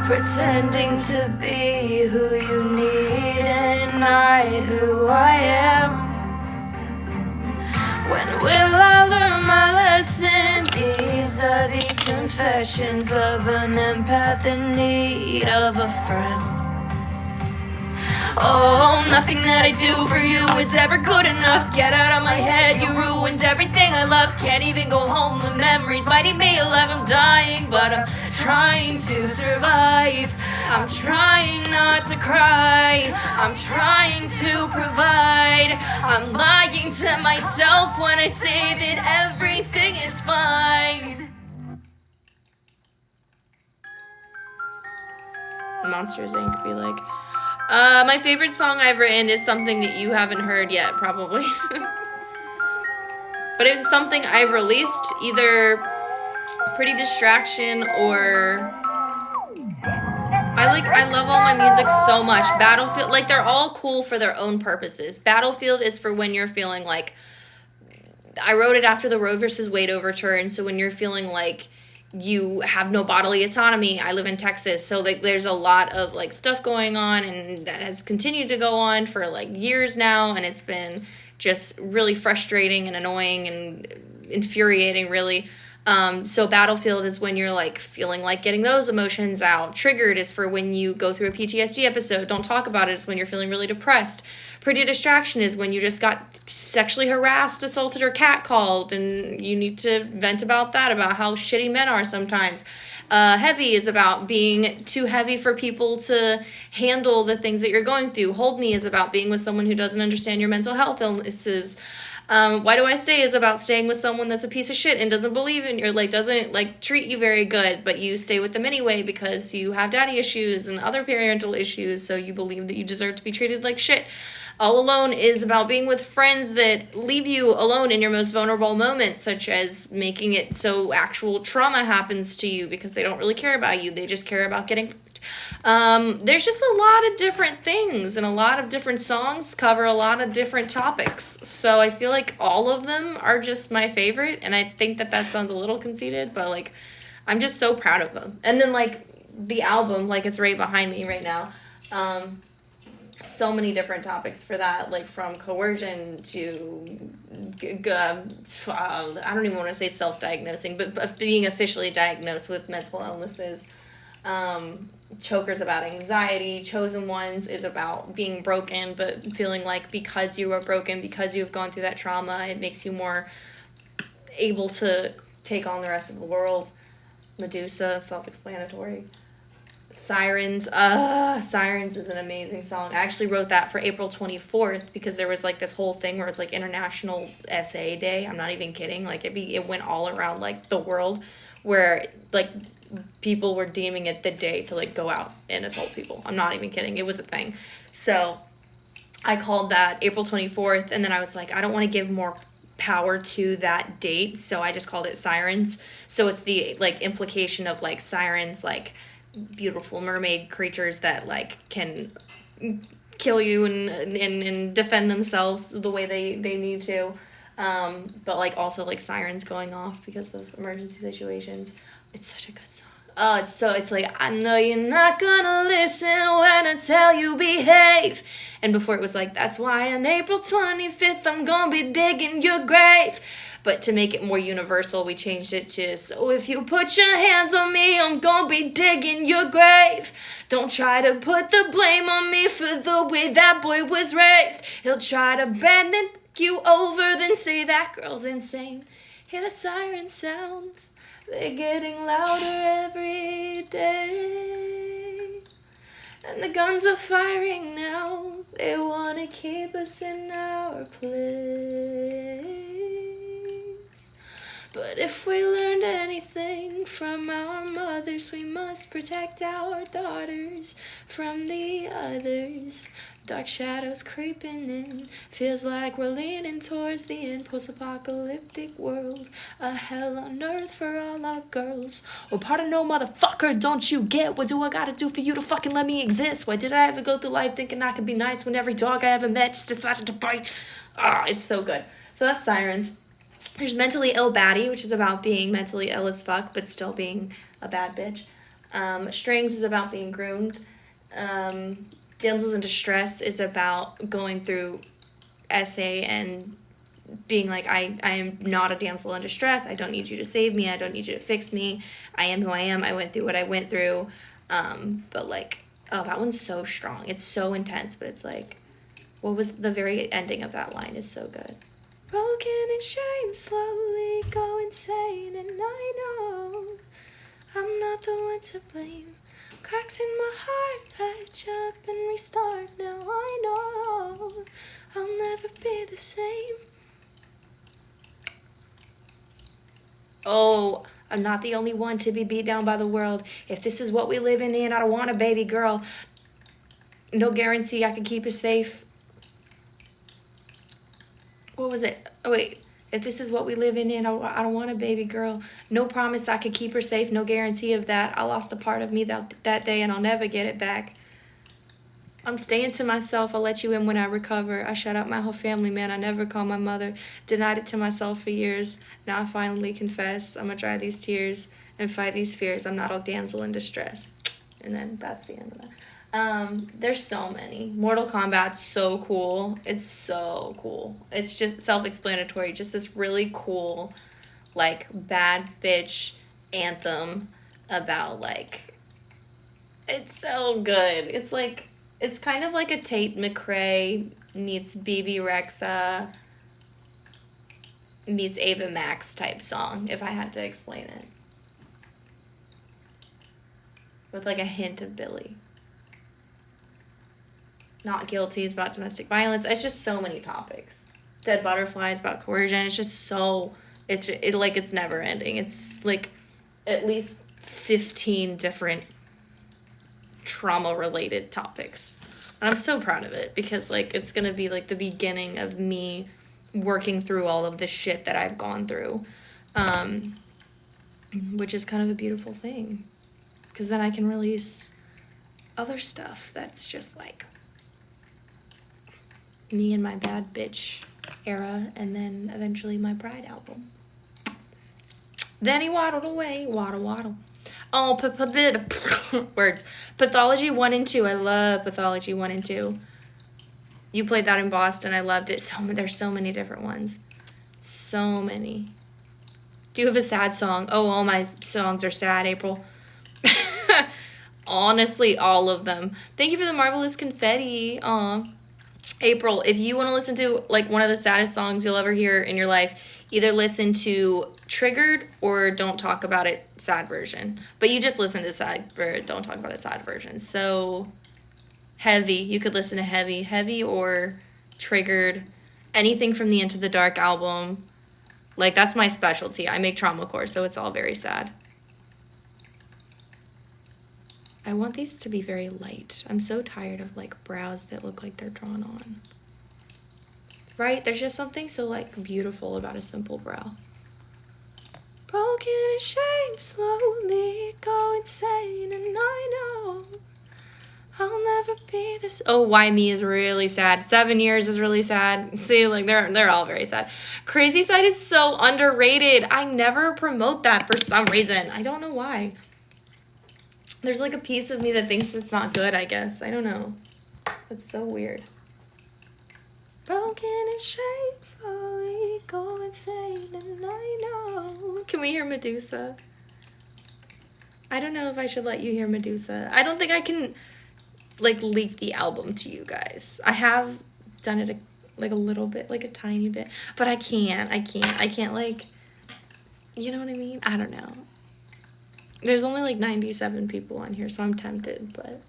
S1: pretending to be who you need and not who I am. When will I learn my lesson? These are the confessions of an empath in need of a friend. Oh, nothing that I do for you is ever good enough. Get out of my head, you ruined everything I love. Can't even go home, the memories might eat me alive. I'm dying, but I'm trying to survive. I'm trying not to cry, I'm trying to provide. I'm lying to myself when I say that everything is fine. Monsters Inc. be like, my favorite song I've written is something that you haven't heard yet, probably. But it's something I've released, either Pretty Distraction or I love all my music so much. Battlefield, like, they're all cool for their own purposes. Battlefield is for when you're feeling like, I wrote it after the Roe versus Wade overturn, so when you're feeling like you have no bodily autonomy. I live in Texas, so like there's a lot of like stuff going on, and that has continued to go on for like years now, and it's been just really frustrating and annoying and infuriating, really. So Battlefield is when you're like feeling like getting those emotions out. Triggered is for when you go through a PTSD episode. Don't talk about it. It's when you're feeling really depressed. Pretty Distraction is when you just got sexually harassed, assaulted, or catcalled, and you need to vent about that, about how shitty men are sometimes. Heavy is about being too heavy for people to handle the things that you're going through. Hold Me is about being with someone who doesn't understand your mental health illnesses. Why Do I Stay is about staying with someone that's a piece of shit and doesn't believe in you, or like doesn't like treat you very good, but you stay with them anyway because you have daddy issues and other parental issues, so you believe that you deserve to be treated like shit. All Alone is about being with friends that leave you alone in your most vulnerable moments, such as making it so actual trauma happens to you because they don't really care about you. They just care about getting... There's just a lot of different things, and a lot of different songs cover a lot of different topics. So I feel like all of them are just my favorite, and I think that sounds a little conceited, but like I'm just so proud of them. And then like the album, like it's right behind me right now. So many different topics for that, like from coercion to, I don't even want to say self-diagnosing, but being officially diagnosed with mental illnesses. Chokers about anxiety. Chosen Ones is about being broken, but feeling like because you are broken, because you've gone through that trauma, it makes you more able to take on the rest of the world. Medusa, self-explanatory. Sirens. Sirens is an amazing song. I actually wrote that for April 24th because there was like this whole thing where it's like International Essay Day. I'm not even kidding. Like it went all around like the world, where like people were deeming it the day to like go out and assault people. I'm not even kidding. It was a thing. So I called that April 24th, and then I was like, I don't want to give more power to that date, so I just called it Sirens. So it's the like implication of like sirens, like beautiful mermaid creatures that like can kill you and defend themselves the way they need to, but like also like sirens going off because of emergency situations. It's such a good song. It's like, I know you're not gonna listen when I tell you behave. And before it was like, that's why on April 25th I'm gonna be digging your grave. But to make it more universal, we changed it to, so if you put your hands on me, I'm gonna be digging your grave. Don't try to put the blame on me for the way that boy was raised. He'll try to abandon you over, then say that girl's insane. Hear the siren sounds, they're getting louder every day. And the guns are firing now, they wanna keep us in our place. But if we learned anything from our mothers, we must protect our daughters from the others. Dark shadows creeping in, feels like we're leaning towards the end. Post-apocalyptic world, a hell on earth for all our girls. Oh, pardon, no motherfucker, don't you get? What do I gotta do for you to fucking let me exist? Why did I ever go through life thinking I could be nice when every dog I ever met just decided to bite? It's so good. So that's Sirens. There's Mentally Ill Baddie, which is about being mentally ill as fuck, but still being a bad bitch. Strings is about being groomed. Damsels in Distress is about going through essay and being like, I am not a damsel in distress. I don't need you to save me. I don't need you to fix me. I am who I am. I went through what I went through. But like, oh, that one's so strong. It's so intense, but it's like, what was the very ending of that line is so good. Broken in shame, slowly go insane, and I know I'm not the one to blame. Cracks in my heart, patch up and restart. Now I know I'll never be the same. Oh, I'm not the only one to be beat down by the world. If this is what we live in, I don't want a baby girl. No guarantee I can keep it safe. What was it? Oh, wait. If this is what we live in, I don't want a baby girl. No promise I could keep her safe, no guarantee of that. I lost a part of me that day and I'll never get it back. I'm staying to myself, I'll let you in when I recover. I shut out my whole family, man, I never called my mother. Denied it to myself for years. Now I finally confess. I'ma dry these tears and fight these fears. I'm not a damsel in distress. And then that's the end of that. There's so many. Mortal Kombat's so cool. It's so cool. It's just self-explanatory. Just this really cool, like, bad bitch anthem about, like, it's so good. It's like, it's kind of like a Tate McRae meets BB Rexa meets Ava Max type song, if I had to explain it. With like a hint of Billy. Not Guilty is about domestic violence. It's just so many topics. Dead Butterflies about coercion. It's just so, it's never ending. It's like at least 15 different trauma-related topics. And I'm so proud of it because, like, it's gonna be, like, the beginning of me working through all of the shit that I've gone through, which is kind of a beautiful thing because then I can release other stuff that's just, like, me and my bad bitch era, and then eventually my Bride album. Then he waddled away, waddle, waddle. Oh, words. Pathology 1 and 2. I love Pathology 1 and 2. You played that in Boston. I loved it. There's so many different ones. So many. Do you have a sad song? Oh, all my songs are sad, April. Honestly, all of them. Thank you for the marvelous confetti. Aw. April, if you want to listen to, like, one of the saddest songs you'll ever hear in your life, either listen to Triggered or Don't Talk About It sad version. But you just listen to sad or Don't Talk About It sad version. So Heavy, you could listen to Heavy or Triggered, anything from the Into the Dark album. Like, that's my specialty. I make traumacore, so it's all very sad. I want these to be very light. I'm so tired of, like, brows that look like they're drawn on. Right? There's just something so, like, beautiful about a simple brow. Broken and shame, slowly go insane, and I know I'll never be this. Oh, Why Me is really sad. 7 Years is really sad. See, like, they're all very sad. Crazy Side is so underrated. I never promote that for some reason. I don't know why. There's, like, a piece of me that thinks it's not good, I guess. I don't know. It's so weird. Broken and shame, slowly go insane, and I know. Can we hear Medusa? I don't know if I should let you hear Medusa. I don't think I can, like, leak the album to you guys. I have done it, like, a little bit, like, a tiny bit, but I can't, like, you know what I mean? I don't know. There's only, like, 97 people on here, so I'm tempted, but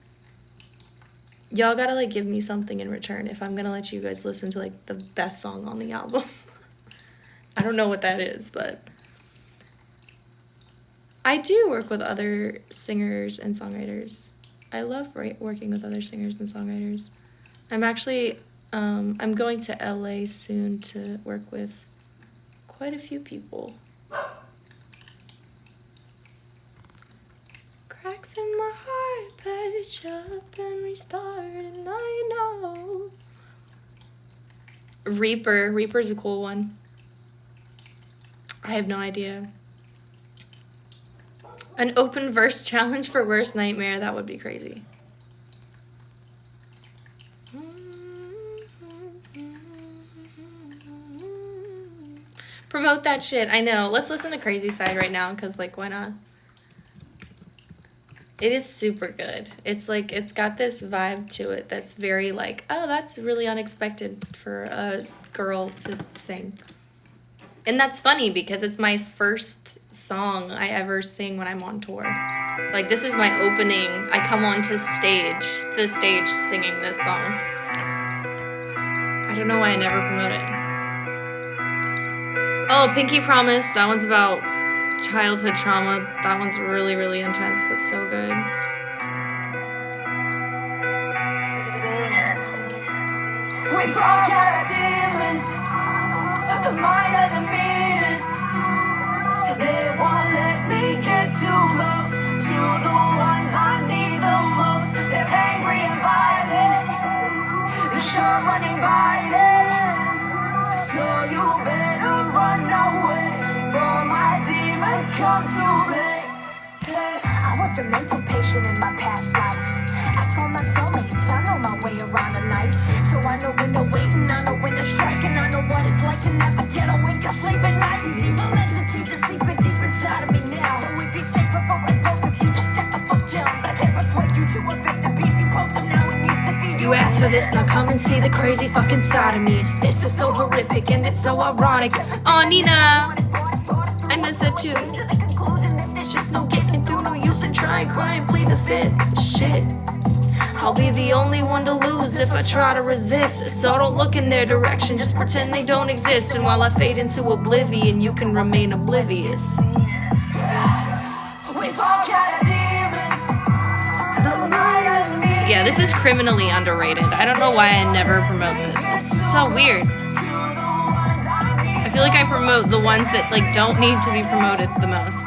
S1: y'all gotta, like, give me something in return if I'm gonna let you guys listen to, like, the best song on the album. I don't know what that is, but I do work with other singers and songwriters. I love working with other singers and songwriters. I'm actually, I'm going to LA soon to work with quite a few people. Cracks in my heart, patch up and restart, and I know. Reaper's a cool one. I have no idea. An open verse challenge for Worst Nightmare, that would be crazy. Promote that shit, I know. Let's listen to Crazy Side right now, because, like, why not? It is super good. It's like, it's got this vibe to it that's very like, oh, that's really unexpected for a girl to sing. And that's funny because it's my first song I ever sing when I'm on tour. Like, this is my opening. I come onto the stage singing this song. I don't know why I never promote it. Oh, Pinky Promise. That one's about childhood trauma. That one's really, really intense, but so good.
S2: We forget our demons, the mind of the come to me. I was a mental patient in my past life. Ask all my soulmates, I know my way around a knife. So I know when to wait and I know when to strike. And I know what it's like to never get a wink of sleep at night. These evil entities are sleeping deep inside of me now. So we'd be safer for us both if you just step the fuck down. I can't persuade you to evict the beast you poked him now and needs to feed you.
S1: You asked for this, now come and see the crazy fucking side of me. This is so horrific and it's so ironic. Oh, Nina, I miss it too. There's just no getting through, no use in trying, crying, plead the fifth. Shit, I'll be the only one to lose if I try to resist. So don't look in their direction, just pretend they don't exist. And while I fade into oblivion, you can remain oblivious.
S2: We've all got demons.
S1: Yeah, this is criminally underrated. I don't know why I never promote this. It's so weird. I feel like I promote the ones that like don't need to be promoted the most.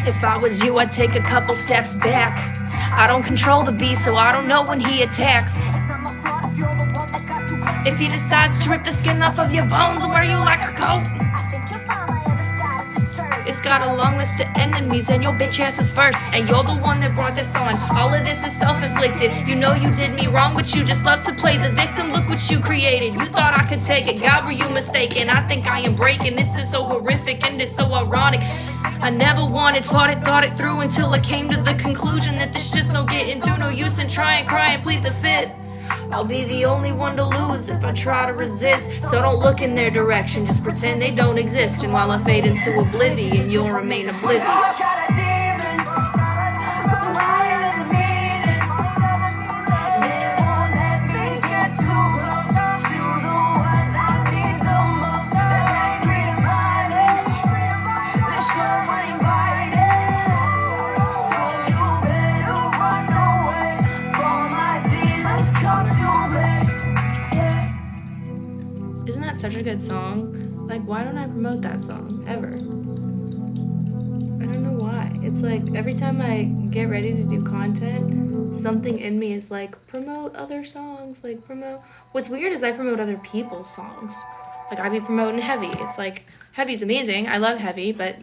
S1: If I was you, I'd take a couple steps back. I don't control the beast, so I don't know when he attacks. If he decides to rip the skin off of your bones and wear you like a coat, it's got a long list of enemies and your bitch ass is first. And you're the one that brought this on. All of this is self-inflicted. You know you did me wrong, but you just love to play the victim. Look what you created. You thought I could take it. God, were you mistaken? I think I am breaking. This is so horrific and it's so ironic. I never wanted, fought it, thought it through until I came to the conclusion that there's just no getting through, no use in trying, crying, plead the fifth. I'll be the only one to lose if I try to resist. So don't look in their direction, just pretend they don't exist. And while I fade into oblivion, you'll remain oblivious. Isn't that such a good song? Like, why don't I promote that song ever? I don't know why. It's like every time I get ready to do content, something in me is like, promote other songs, like promote. What's weird is I promote other people's songs. Like, I be promoting Heavy. It's like, Heavy's amazing. I love Heavy, but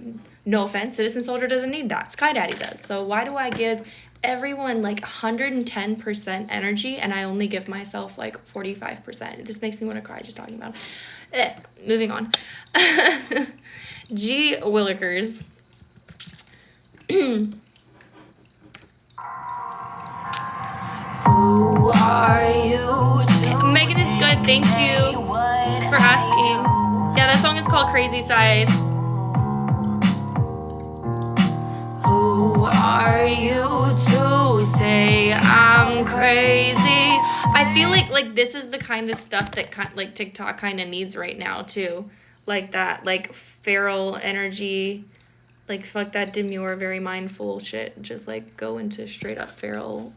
S1: no offense, Citizen Soldier doesn't need that. Skydxddy does. So why do I give everyone like 110% energy and I only give myself like 45%? This makes me want to cry just talking about it. Moving on. G Willikers. Who are you? Megan is good. Thank you for asking. Yeah, that song is called Crazy Side. Who are you to say I'm crazy? I feel like this is the kind of stuff that like TikTok kind of needs right now too. Like that, like feral energy, like fuck that demure, very mindful shit. Just like go into straight up feral,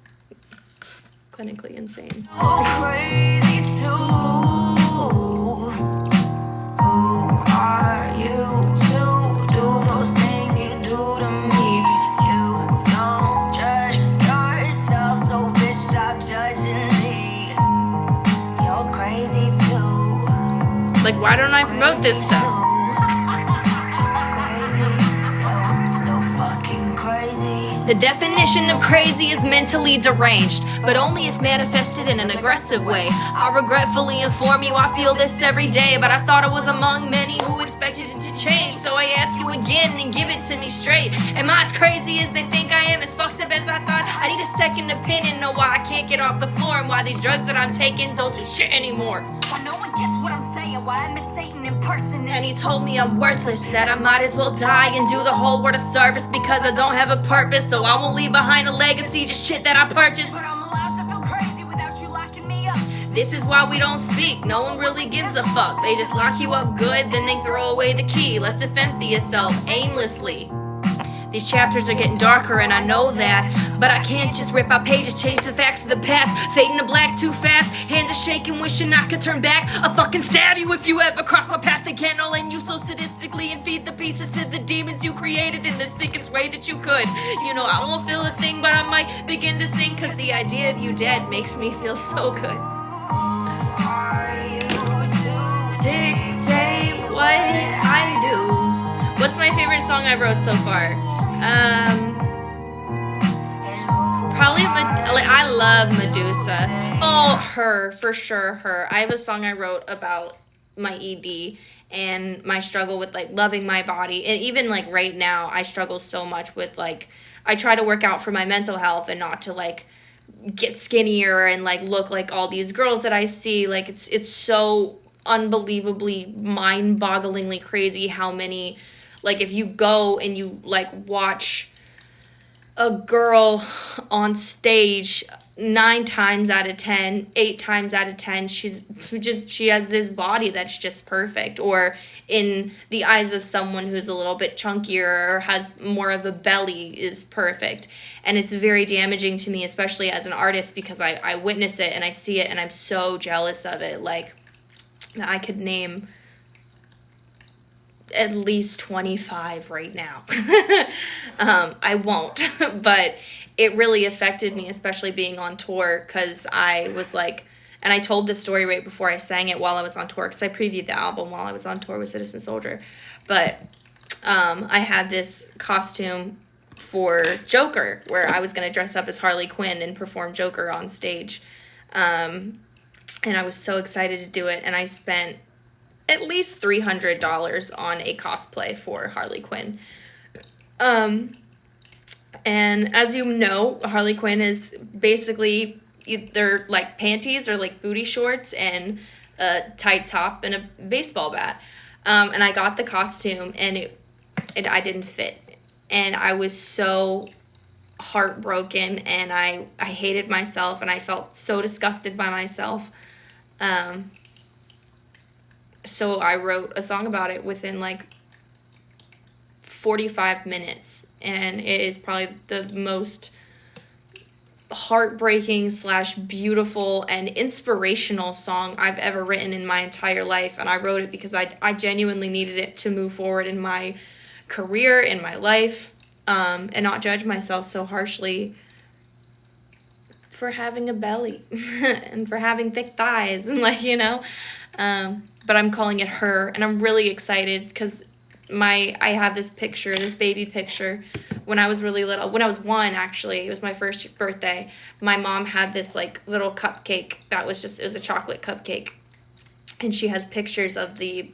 S1: clinically insane. Crazy too. Who are you to do those things you do to me? You don't judge yourself, so bitch stop judging me. You're crazy too. Like, why don't I promote this stuff? The definition of crazy is mentally deranged, but only if manifested in an aggressive way. I regretfully inform you I feel this every day, but I thought I was among many who expected it to change. So I ask you again and give it to me straight. Am I as crazy as they think I am, as fucked up as I thought? I need a second opinion, know why I can't get off the floor and why these drugs that I'm taking don't do shit anymore. Why no one gets what I'm saying, why I miss Satan in person. And he told me I'm worthless, that I might as well die and do the whole world a service because I don't have a purpose. So I won't leave behind a legacy, just shit that I purchased. But I'm allowed to feel crazy without you locking me up. This is why we don't speak, no one really gives a fuck. They just lock you up good, then they throw away the key. Let defend for yourself, aimlessly. These chapters are getting darker and I know that, but I can't just rip out pages, change the facts of the past. Fading to black too fast, hands are shaking, wishing I could turn back. I'll fucking stab you if you ever cross my path again. I'll end you so sadistically and feed the pieces to the demons you created in the sickest way that you could. You know, I won't feel a thing, but I might begin to sing, cause the idea of you dead makes me feel so good. Dictate what I do. What's my favorite song I wrote so far? Probably, I love Medusa. Oh, her, for sure, her. I have a song I wrote about my ED and my struggle with, like, loving my body. And even, like, right now, I struggle so much with, like, I try to work out for my mental health and not to, like, get skinnier and, like, look like all these girls that I see. Like, it's so unbelievably, mind-bogglingly crazy how many, like, if you go and you, like, watch a girl on stage 9 times out of 10, 8 times out of 10, she has this body that's just perfect. Or in the eyes of someone who's a little bit chunkier or has more of a belly is perfect. And it's very damaging to me, especially as an artist, because I witness it and I see it and I'm so jealous of it. Like, I could name at least 25 right now. I won't, but it really affected me, especially being on tour, because I was like, and I told this story right before I sang it while I was on tour, because I previewed the album while I was on tour with Citizen Soldier, but I had this costume for Joker, where I was going to dress up as Harley Quinn and perform Joker on stage, and I was so excited to do it, and I spent at least $300 on a cosplay for Harley Quinn. And as you know, Harley Quinn is basically either like panties or like booty shorts and a tight top and a baseball bat. And I got the costume and I didn't fit. And I was so heartbroken and I hated myself and I felt so disgusted by myself. So I wrote a song about it within like 45 minutes, and it is probably the most heartbreaking / beautiful and inspirational song I've ever written in my entire life. And I wrote it because I genuinely needed it to move forward in my career, in my life, and not judge myself so harshly for having a belly and for having thick thighs and, like, you know, but I'm calling it Her, and I'm really excited because I have this picture, this baby picture, when I was really little. When I was 1, actually, it was my first birthday. My mom had this, like, little cupcake that was it was a chocolate cupcake, and she has pictures of the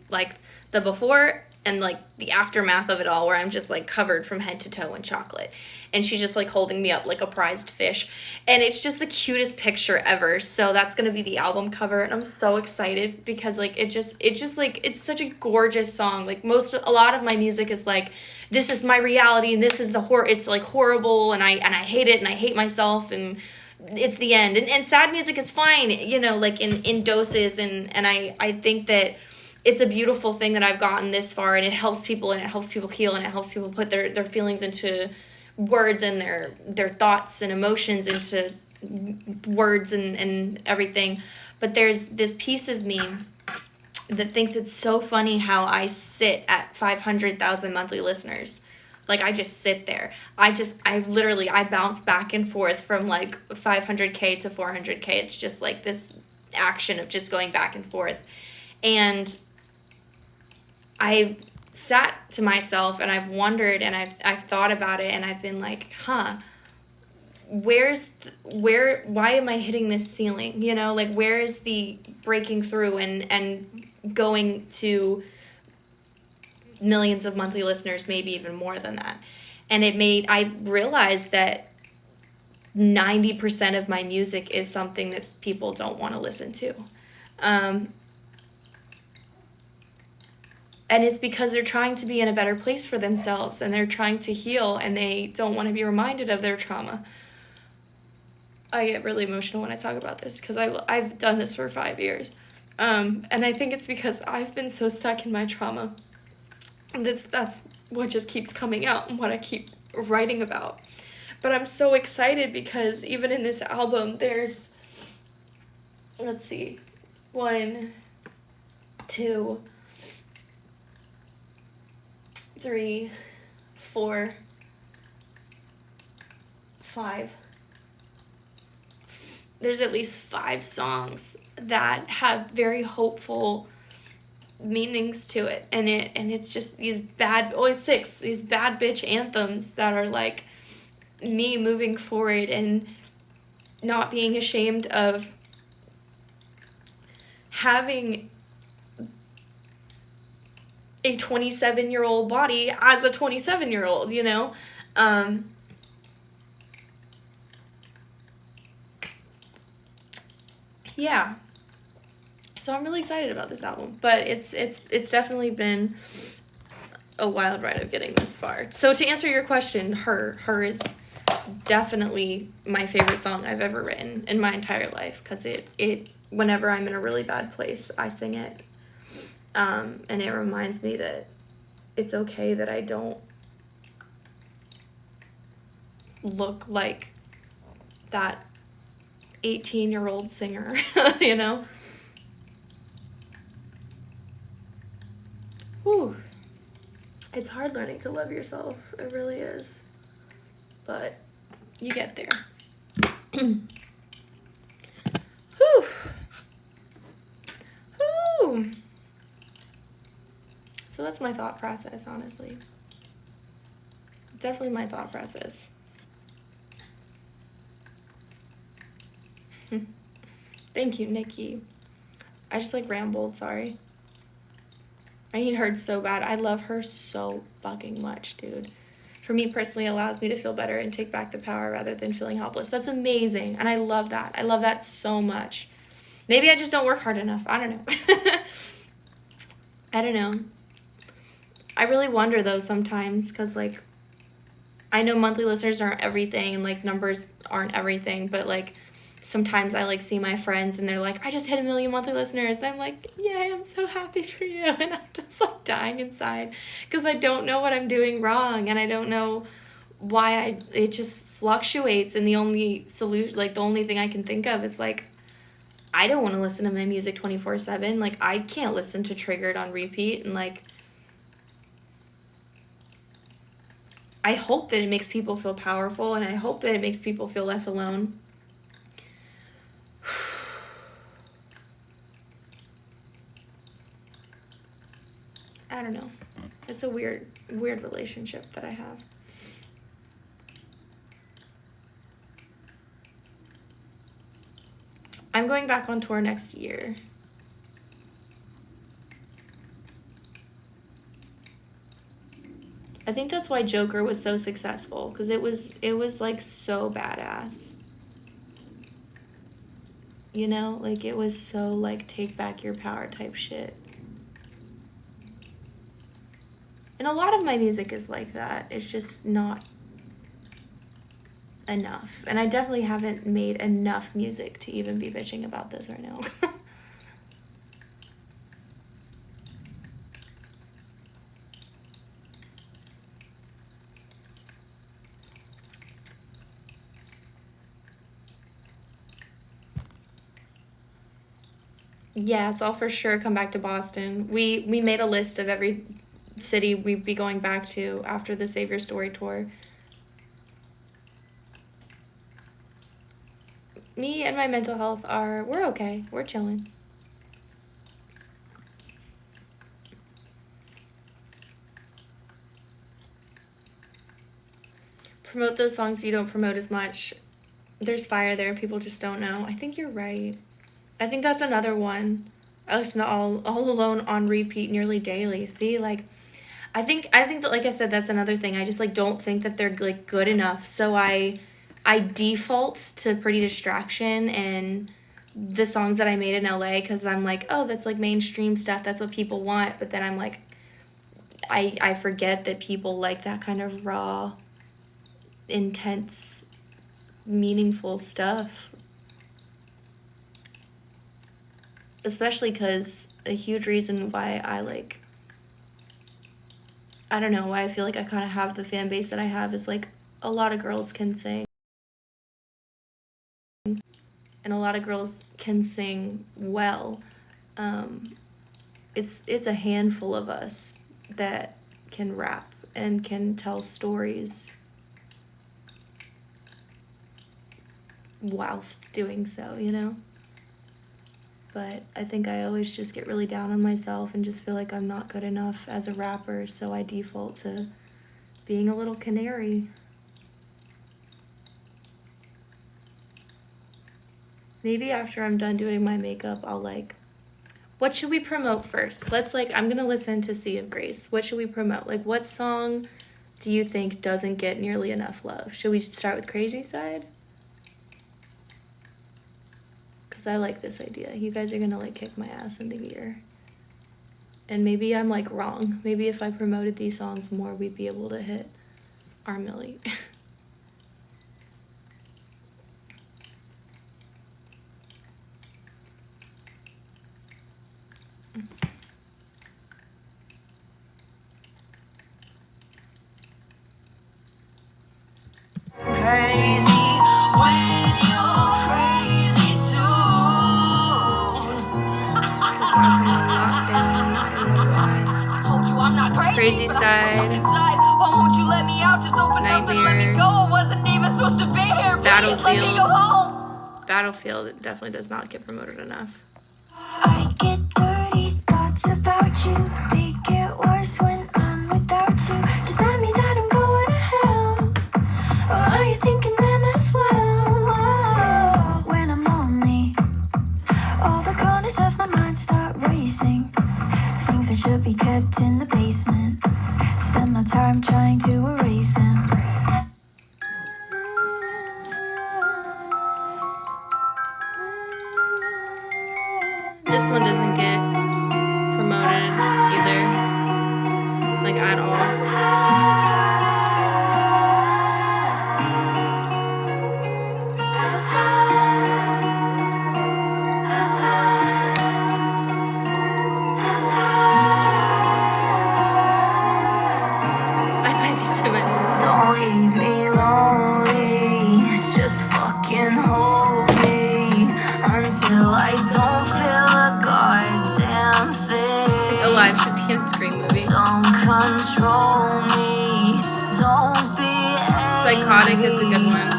S1: before and, like, the aftermath of it all, where I'm just, like, covered from head to toe in chocolate. And she's just, like, holding me up like a prized fish. And it's just the cutest picture ever. So that's going to be the album cover. And I'm so excited because, like, it just, like, it's such a gorgeous song. Like, a lot of my music is, like, this is my reality and this is it's, like, horrible and I hate it and I hate myself and it's the end. And sad music is fine, you know, like, in doses. And I think that it's a beautiful thing that I've gotten this far, and it helps people heal, and it helps people put their feelings into words and their thoughts and emotions into words and everything. But there's this piece of me that thinks it's so funny how I sit at 500,000 monthly listeners. Like, I just sit there. I bounce back and forth from, like, 500K to 400K. It's just, like, this action of just going back and forth. And I've sat to myself and I've wondered and I've thought about it, and I've been like, why am I hitting this ceiling? You know, like, where is the breaking through and going to millions of monthly listeners, maybe even more than that? And I realized that 90% of my music is something that people don't want to listen to. And it's because they're trying to be in a better place for themselves, and they're trying to heal, and they don't want to be reminded of their trauma. I get really emotional when I talk about this because I've done this for 5 years. And I think it's because I've been so stuck in my trauma. That's what just keeps coming out and what I keep writing about. But I'm so excited because even in this album, there's, let's see, 1, 2, 3, 4, 5. There's at least 5 songs that have very hopeful meanings to it, and it's just these always 6, these bad bitch anthems that are like me moving forward and not being ashamed of having a 27-year-old body as a 27-year-old, you know? Yeah. So I'm really excited about this album, but it's definitely been a wild ride of getting this far. So to answer your question, Her is definitely my favorite song I've ever written in my entire life, because it whenever I'm in a really bad place, I sing it. And it reminds me that it's okay that I don't look like that 18-year-old singer, you know? Whew. It's hard learning to love yourself. It really is. But you get there. Whew. Whew. So that's my thought process, honestly. Definitely my thought process. Thank you, Nikki. I just like rambled, sorry. I need her so bad. I love her so fucking much, dude. For me personally, it allows me to feel better and take back the power rather than feeling helpless. That's amazing, and I love that. I love that so much. Maybe I just don't work hard enough. I don't know. I don't know. I really wonder, though, sometimes, because, like, I know monthly listeners aren't everything, and, like, numbers aren't everything, but, like, sometimes I, like, see my friends, and they're like, I just hit 1 million monthly listeners, and I'm like, yay, I'm so happy for you, and I'm just, like, dying inside, because I don't know what I'm doing wrong, and I don't know why it just fluctuates, and the only solution, like, the only thing I can think of is, like, I don't want to listen to my music 24/7, like, I can't listen to Triggered on repeat, and, like, I hope that it makes people feel powerful, and I hope that it makes people feel less alone. I don't know. It's a weird relationship that I have. I'm going back on tour next year. I think that's why Joker was so successful, because it was like so badass. You know, like it was so like take back your power type shit. And a lot of my music is like that. It's just not enough. And I definitely haven't made enough music to even be bitching about this right now. Yeah, so I'll for sure come back to Boston. We made a list of every city we'd be going back to after the Save Your Story tour. Me and my mental health we're okay. We're chilling. Promote those songs you don't promote as much. There's fire there. People just don't know. I think you're right. I think that's another one. I listen to all Alone on repeat nearly daily. See, like, I think that, like I said, that's another thing. I just, like, don't think that they're, like, good enough. So I default to Pretty Distraction and the songs that I made in LA, because I'm like, oh, that's, like, mainstream stuff. That's what people want. But then I'm like, I forget that people like that kind of raw, intense, meaningful stuff. Especially because a huge reason why I don't know, why I feel like I kind of have the fan base that I have is, like, a lot of girls can sing. And a lot of girls can sing well. It's a handful of us that can rap and can tell stories whilst doing so, you know? But I think I always just get really down on myself and just feel like I'm not good enough as a rapper, so I default to being a little canary. Maybe after I'm done doing my makeup, I'll like, what should we promote first? Let's like, I'm gonna listen to Sea of Grace. What should we promote? Like, what song do you think doesn't get nearly enough love? Should we start with Crazy Side? Because I like this idea. You guys are gonna like kick my ass into gear. And maybe I'm like wrong. Maybe if I promoted these songs more, we'd be able to hit our milli.
S2: Crazy when you're crazy too.
S1: Because I'm on lockdown. I don't know why.
S2: I told you I'm not crazy,
S1: Crazy
S2: but I'm so stuck
S1: Side.
S2: inside. Why won't you let me out? Just open up and let me
S1: Nightmare.
S2: go. I wasn't even supposed to be here. Please let me go
S1: Battlefield.
S2: home.
S1: Battlefield definitely does not get promoted enough.
S3: I get dirty thoughts about you. They get worse when I'm without you. Does that mean that I'm going to hell? Or are you thinking them as well? Whoa. When I'm lonely, all the corners of my mind start racing. Things that should be kept in the basement. Spend my time trying to erase them.
S1: This one doesn't get promoted either, like at all. I find these in my notes.
S3: Don't leave me lonely. Just fucking hold me until I don't feel a goddamn thing.
S1: Alive should be a Scream movie.
S3: Don't control me. Don't be
S1: Psychotic is a good one.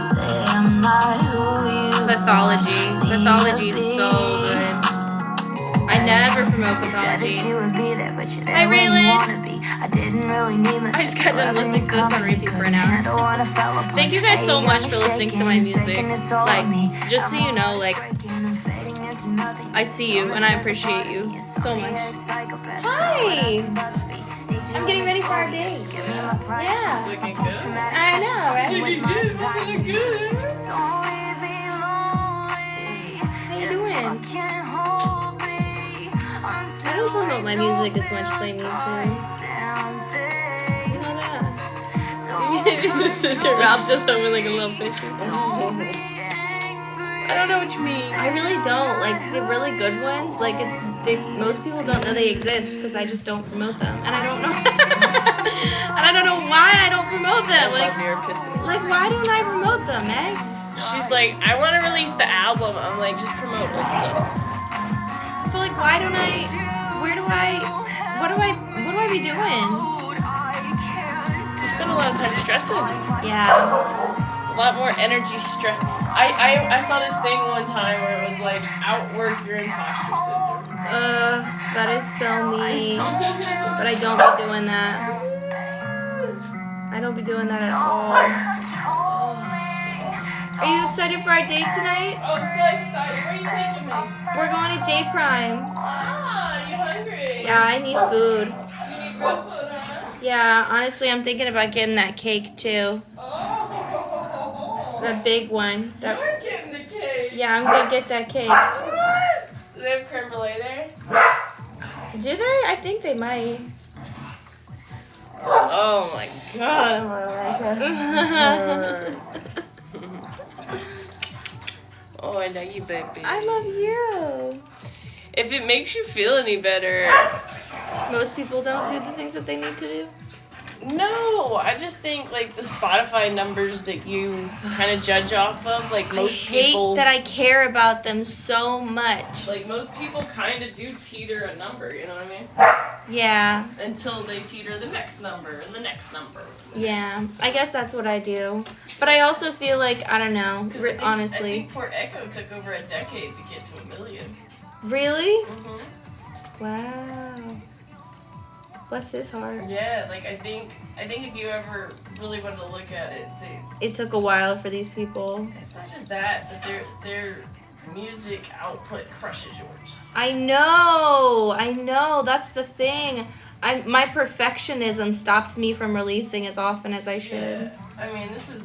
S3: I'm not who you
S1: Pathology. Pathology is so good. I never promote
S3: said that
S1: Pathology.
S3: you would be there, but you're
S1: Hi,
S3: there when you
S1: Raylan.
S3: wanna be. I didn't really need much.
S1: I just got done listening to this on repeat for an hour. Thank you guys so much for listening to my music. Like, just so you know, like, I see you and I appreciate you so much. Hi! I'm getting ready for our date. Yeah.
S4: Looking good.
S1: I know, right?
S4: Looking good. Looking good.
S1: How you doing? I don't promote my music as much as I need to. You know that? This is your mouth just open like a little fish.
S4: I don't know what you mean.
S1: I really don't. Like, the really good ones, like, most people don't know they exist because I just don't promote them. And I don't know. And I don't know why I don't promote them. Like, why don't I promote them, Meg?
S4: She's like, I want to release the album. I'm like, just promote old stuff.
S1: But, like, why don't I, what do I be doing?
S4: You spend a lot of time stressing.
S1: Yeah.
S4: A lot more energy stress. I saw this thing one time where it was like, outwork your imposter syndrome.
S1: That is so mean. But I don't be doing that. I don't be doing that at all. Are you excited for our date tonight?
S4: Oh, so excited. Where are you taking me?
S1: We're going to J Prime.
S4: Ah, you hungry?
S1: Yeah, I need food.
S4: You need good food, huh?
S1: Yeah, honestly, I'm thinking about getting that cake too.
S4: Oh.
S1: That big one.
S4: You're getting the cake.
S1: Yeah, I'm gonna get that cake.
S4: What? Do they have creme brulee there?
S1: Do they? I think they might.
S4: Oh my god, Oh, I know you, baby.
S1: I love you.
S4: If it makes you feel any better,
S1: Most people don't do the things that they need to do.
S4: No, I just think like the Spotify numbers that you kind of judge off of, like most
S1: I hate
S4: people.
S1: that I care about them so much.
S4: Like most people kind of do teeter a number, you know what I mean?
S1: Yeah,
S4: Until they teeter the next number and the next number.
S1: yeah. I guess that's what I do. But I also feel like, I don't know,
S4: 'Cause I
S1: honestly.
S4: think poor Echo took over a decade to get to 1 million.
S1: Really?
S4: Mm-hmm.
S1: Wow. Bless his heart.
S4: Yeah, like I think if you ever really wanted to look at it,
S1: It took a while for these people.
S4: it's not just that, but their music output crushes yours.
S1: I know. That's the thing. My perfectionism stops me from releasing as often as I should.
S4: Yeah. I mean, this is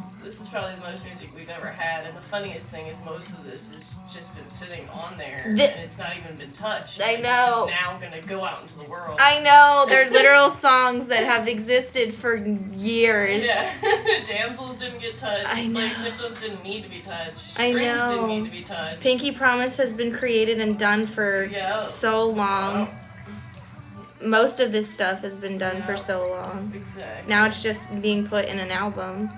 S4: probably the most music we've ever had, and the funniest thing is most of this has just been sitting on there, and it's not even been touched.
S1: I
S4: Like,
S1: know.
S4: It's just now gonna go out into the world.
S1: I know. They're literal songs that have existed for years.
S4: Yeah. Damsels didn't get touched.
S1: I know.
S4: Like, Symptoms didn't need to be touched.
S1: I
S4: Friends
S1: know.
S4: didn't need to be touched.
S1: Pinky Promise has been created and done for
S4: Yeah.
S1: so long. Most of this stuff has been done for
S4: Yeah.
S1: so long.
S4: Exactly.
S1: Now it's just being put in an album,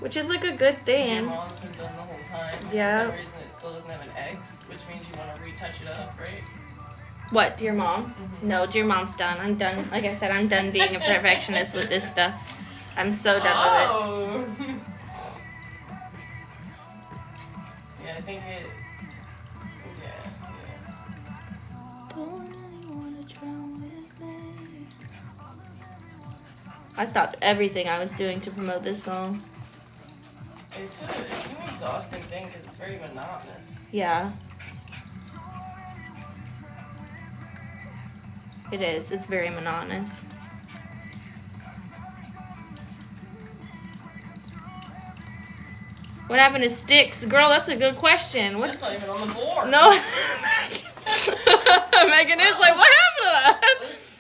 S1: which is like a good
S4: Your
S1: thing.
S4: mom's been done the whole time.
S1: Yeah.
S4: For some reason, it still doesn't have an X, which means you want to retouch it up, right?
S1: What, Dear Mom? No, Dear Mom's done. I'm done. Like I said, I'm done being a perfectionist with this stuff. I'm so done with it.
S4: Oh. Yeah, I think it. Yeah.
S1: I stopped everything I was doing to promote this song.
S4: It's an exhausting thing because it's very monotonous.
S1: Yeah. It is. It's very monotonous. What happened to Styx? Girl, that's a good question. What?
S4: That's not even on the board.
S1: No. Megan is like, what happened to that?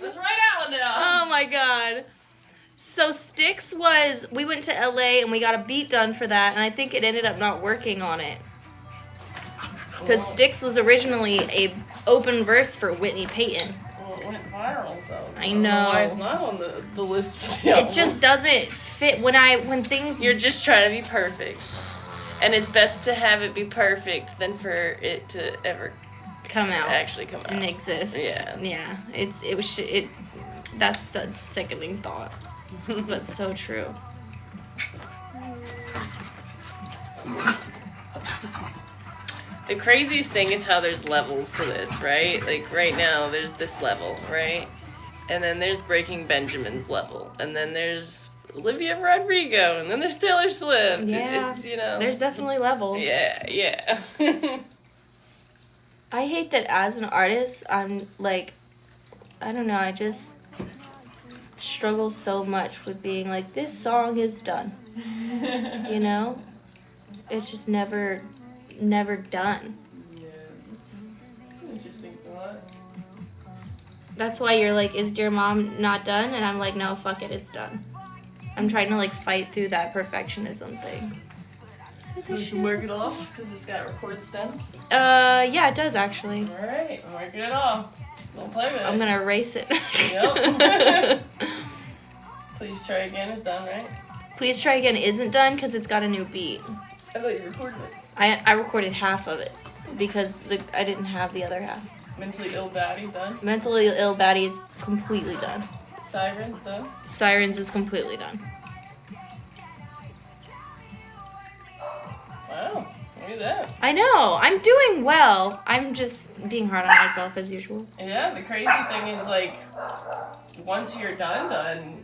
S4: Let's write out now.
S1: Oh my god. So Styx was, we went to LA and we got a beat done for that, and I think it ended up not working on it. Because Styx was originally a open verse for Whitney Payton.
S4: Well, it went viral, so.
S1: I
S4: don't
S1: know.
S4: why it's not on the list for the album.
S1: It just doesn't fit when things.
S4: You're just trying to be perfect. And it's best to have it be perfect than for it to ever
S1: come out
S4: actually come out
S1: and exist.
S4: Yeah.
S1: Yeah. That's a sickening thought, but so true.
S4: The craziest thing is how there's levels to this, right? Like right now, there's this level, right? And then there's Breaking Benjamin's level, and then there's Olivia Rodrigo, and then there's Taylor Swift.
S1: Yeah.
S4: It's, you know.
S1: There's definitely levels.
S4: Yeah.
S1: I hate that as an artist, I'm like, I don't know, I just struggle so much with being like, this song is done. You know? It's just never done.
S4: Yeah. Interesting thought.
S1: That's why you're like, is Dear Mom not done? And I'm like, no, fuck it, it's done. I'm trying to like fight through that perfectionism thing.
S4: You should work it off because it's got record stems.
S1: Yeah, it does actually.
S4: Alright, I'm working it off. Don't play with it.
S1: I'm gonna erase it.
S4: Yep. Please try again is done, right?
S1: Please Try Again isn't done because it's got a new beat.
S4: I thought you recorded it.
S1: I recorded half of it because I didn't have the other half.
S4: Mentally Ill Baddie done.
S1: Mentally Ill Baddie is completely done.
S4: Sirens done.
S1: Sirens is completely done.
S4: Wow, look at that.
S1: I know. I'm doing well. I'm just being hard on myself as usual.
S4: Yeah, the crazy thing is like, once you're done,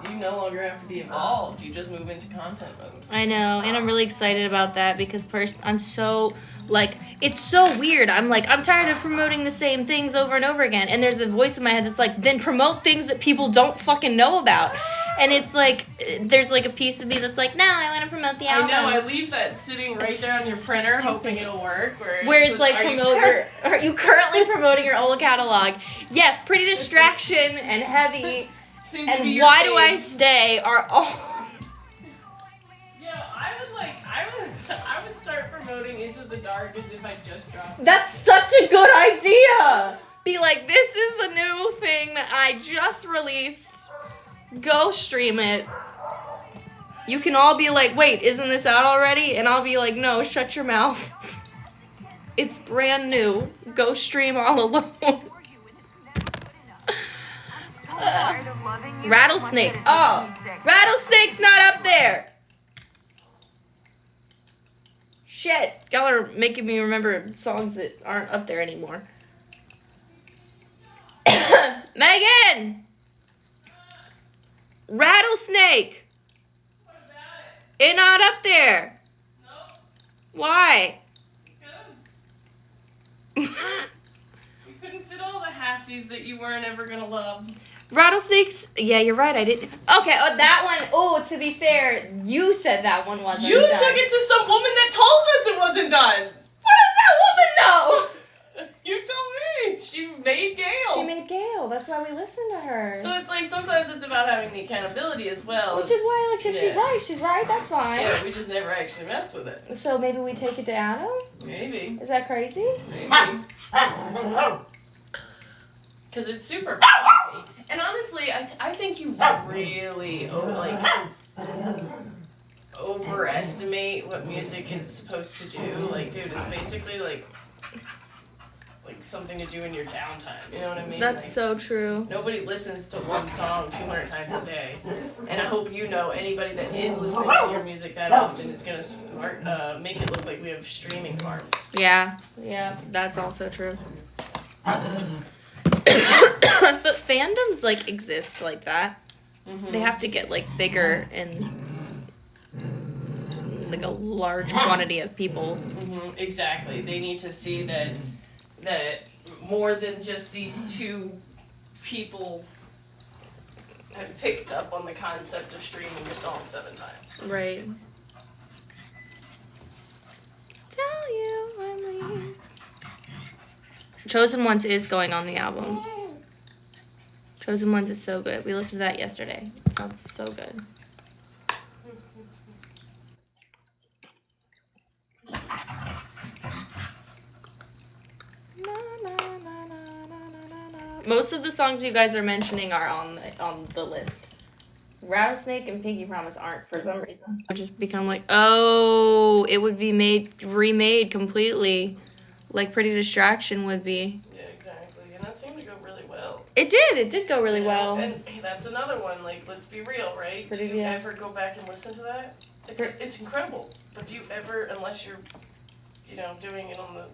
S4: you no longer have to be involved. You just move into content mode.
S1: I know, and I'm really excited about that because I'm so, like, it's so weird. I'm like, I'm tired of promoting the same things over and over again. And there's a voice in my head that's like, then promote things that people don't fucking know about. And it's like, there's like a piece of me that's like, no, I want to promote the album.
S4: I know, I leave that sitting right there on your printer hoping it'll work. Where
S1: it's like, are you currently promoting your old catalog? Yes, Pretty Distraction and Heavy and Why Do I Stay are all...
S4: Yeah, I would start promoting Into the Dark as if I just dropped it.
S1: That's such a good idea! Be like, this is the new thing that I just released. Go stream it. You can all be like, wait, isn't this out already? And I'll be like, no, shut your mouth. It's brand new. Go stream All Alone. Rattlesnake. Oh, Rattlesnake's not up there. Shit. Y'all are making me remember songs that aren't up there anymore. Megan! Rattlesnake! It not up there.
S4: Nope.
S1: Why?
S4: Because you couldn't fit all the halfies that you weren't ever gonna love.
S1: Rattlesnakes? Yeah, you're right. I didn't. Okay, oh, that one. Oh, to be fair, you said that one wasn't
S4: You
S1: done.
S4: took it to some woman that told us it wasn't done.
S1: What does that woman know?
S4: You told me. She made Gail.
S1: She made Gail. That's why we listened to her.
S4: So it's like sometimes it's about having the accountability as well.
S1: Which is why, like, if she's right, that's fine.
S4: Yeah, we just never actually messed with it.
S1: So maybe we take it to Adam?
S4: Maybe.
S1: Is that crazy?
S4: Maybe. Because it's super funny. And honestly, I think you really overestimate what music is supposed to do. Like, dude, it's basically like something to do in your downtime. You know what I mean?
S1: That's
S4: like,
S1: so true.
S4: nobody listens to one song 200 times a day. And I hope you know anybody that is listening to your music that often is going to make it look like we have streaming farms.
S1: Yeah, that's also true. But fandoms, like, exist like that. Mm-hmm. They have to get, like, bigger and, like, a large quantity of people.
S4: Mm-hmm, exactly. They need to see that more than just these two people have picked up on the concept of streaming a song 7 times.
S1: Right. Tell you I'm leaving. Chosen Ones is going on the album. Chosen Ones is so good. We listened to that yesterday. It sounds so good. Most of the songs you guys are mentioning are on the list. Rattlesnake and Pinky Promise aren't for some reason. I've just become like, oh, it would be remade completely, like Pretty Distraction would be.
S4: Yeah, exactly. And that seemed to go really well.
S1: It did go really well.
S4: And that's another one, like, let's be real, right? Do you ever go back and listen to that? It's incredible. But do you ever, unless you're, doing it on the...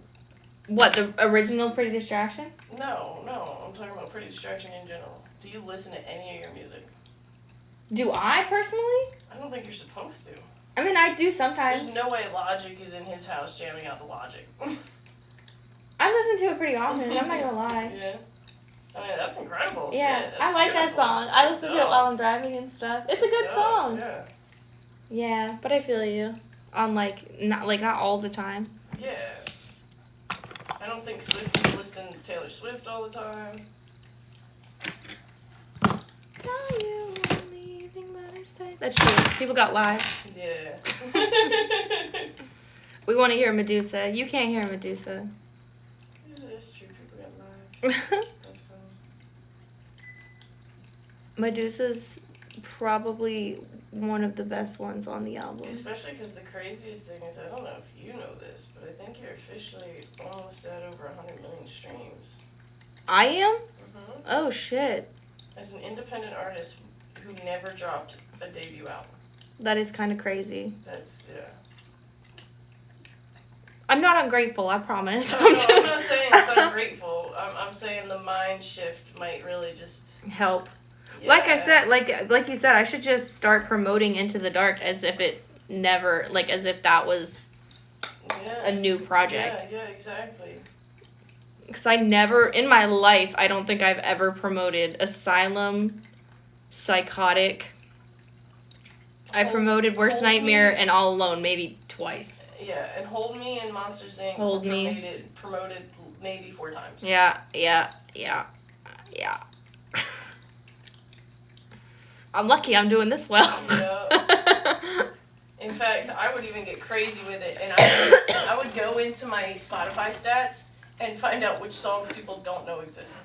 S1: What, the original Pretty Distraction?
S4: No, I'm talking about Pretty Distraction in general. Do you listen to any of your music?
S1: Do I, personally?
S4: I don't think you're supposed to.
S1: I mean, I do sometimes.
S4: There's no way Logic is in his house jamming out the Logic.
S1: I listen to it pretty often, I'm not gonna lie.
S4: Yeah. I mean, that's incredible.
S1: Yeah,
S4: Shit, that's
S1: I like
S4: beautiful.
S1: that song. I listen to it while I'm driving and stuff. It's a good song.
S4: Yeah.
S1: Yeah, but I feel you. On, not all the time.
S4: Yeah. I don't think Swifties listen to Taylor Swift all the time.
S1: That's true. People got lives.
S4: Yeah.
S1: We want to hear Medusa. You can't hear Medusa.
S4: It's true. People got lives. That's funny.
S1: Medusa's probably one of the best ones on the album.
S4: Especially because the craziest thing is, I don't know if you know this, but I think you're officially almost at over 100 million streams.
S1: I am?
S4: Mm-hmm.
S1: Oh, shit.
S4: As an independent artist who never dropped a debut album.
S1: That is kind of crazy.
S4: That's, yeah.
S1: I'm not ungrateful, I promise.
S4: I'm not saying it's ungrateful. I'm saying the mind shift might really just...
S1: help.
S4: Yeah.
S1: Like I said, like you said, I should just start promoting Into the Dark as if it never, as if that was a new project.
S4: Yeah, exactly.
S1: Because I never, in my life, I don't think I've ever promoted Asylum, Psychotic. I promoted Worst Nightmare and All Alone maybe twice.
S4: Yeah, and Hold Me and Monsters Inc.
S1: Hold
S4: were
S1: Me.
S4: promoted maybe 4 times.
S1: Yeah. I'm lucky I'm doing this well.
S4: Yeah. In fact, I would even get crazy with it, and I would go into my Spotify stats and find out which songs people don't know exist.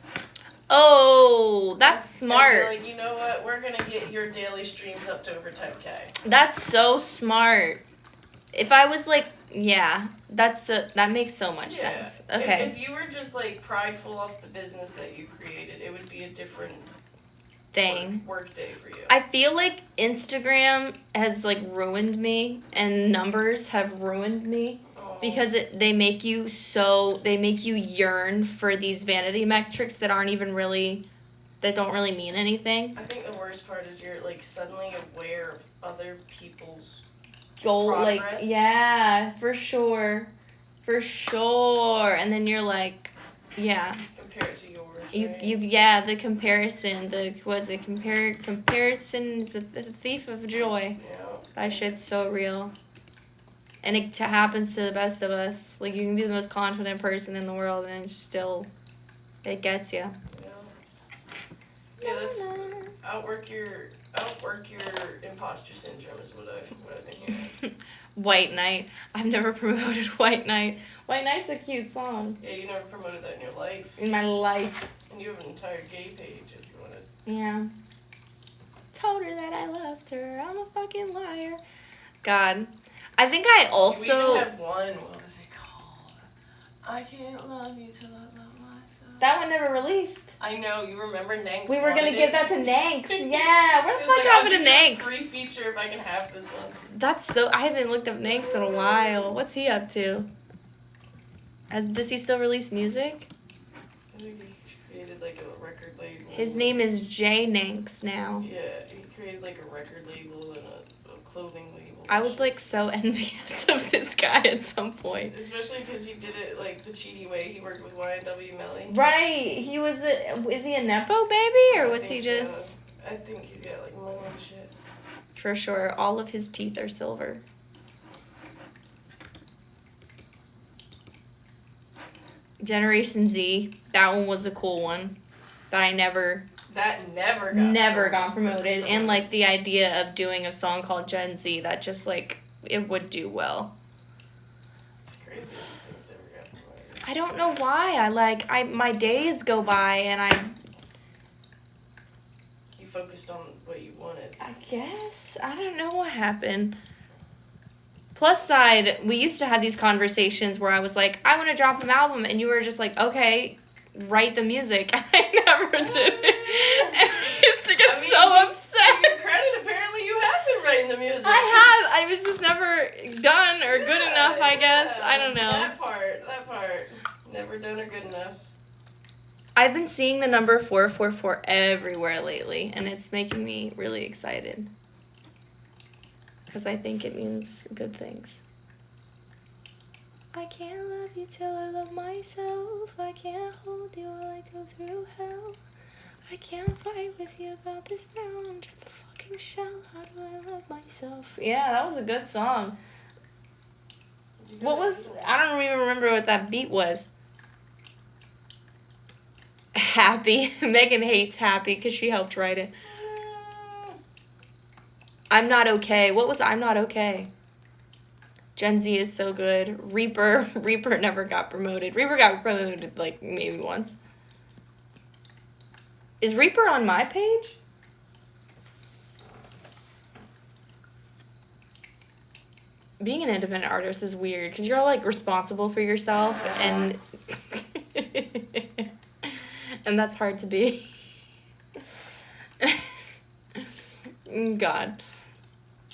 S1: Oh, that's
S4: And
S1: smart.
S4: be like, you know what? We're gonna get your daily streams up to over 10K.
S1: That's so smart. If I was like, yeah, that makes so much sense. Okay.
S4: If you were just like prideful off the business that you created, it would be a different
S1: Thing.
S4: work day for you.
S1: I feel like Instagram has like ruined me, and numbers have ruined me. Because they make you yearn for these vanity metrics that aren't even really, that don't really mean anything.
S4: I think the worst part is you're like suddenly aware of other people's
S1: Goal,
S4: progress.
S1: like, yeah, for sure. And then you're like, yeah.
S4: Compare it to yours.
S1: Yeah, the comparison, comparison is the thief of joy.
S4: Yeah.
S1: That shit's so real. And it happens to the best of us. Like, you can be the most confident person in the world, and it gets you.
S4: Yeah, that's outwork your imposter syndrome is what I've been hearing.
S1: White Knight. I've never promoted White Knight. White Knight's a cute song.
S4: Yeah, you never promoted that in your life.
S1: In my life.
S4: And you have an entire gay page if you wanted.
S1: Yeah. Told her that I loved her. I'm a fucking liar. God. I think I also...
S4: We even have one. What was it called? I can't love you till I love myself.
S1: That one never released.
S4: I know. You remember Nanks?
S1: We were going to give that to Nanks. Yeah. Where the
S4: He was
S1: fuck
S4: like,
S1: happened to
S4: I'll give you a
S1: Nanks?
S4: free feature if I can have this one.
S1: That's so... I haven't looked up Nanks in a while. What's he up to? Does he still release music?
S4: I think he created like a record label.
S1: His name is Jay Nanks now.
S4: Yeah, he created like a record label and a clothing label.
S1: I was like so envious of this guy at some point.
S4: Especially because he did it like the cheaty way. He worked with YNW Melly.
S1: Right. Is he a Nepo baby, or
S4: I
S1: was
S4: think
S1: he just...
S4: so. I think he's got like money and shit.
S1: For sure. All of his teeth are silver. Generation Z. That one was a cool one. That I never got promoted. And like the idea of doing a song called Gen Z, that just like, it would do well.
S4: It's crazy these things never got promoted.
S1: I don't know why. My days go by and
S4: You focused on what you wanted.
S1: I guess. I don't know what happened. Plus side, we used to have these conversations where I was like, I want to drop an album, and you were just like, okay, write the music. I never did it. And I used to get so upset.
S4: To your credit, apparently you have been writing the music.
S1: I was just never done or good enough, I guess. I don't know.
S4: That part. Never done or good enough.
S1: I've been seeing the number 444 everywhere lately, and it's making me really excited. Because I think it means good things. I can't love you till I love myself. I can't hold you while I go through hell. I can't fight with you about this now. I'm just a fucking shell. How do I love myself? Yeah, that was a good song. I don't even remember what that beat was. Happy. Megan hates Happy because she helped write it. I'm Not Okay. What was I'm Not Okay? Gen Z is so good. Reaper never got promoted. Reaper got promoted like maybe once. Is Reaper on my page? Being an independent artist is weird because you're all like responsible for yourself and and that's hard to be. God.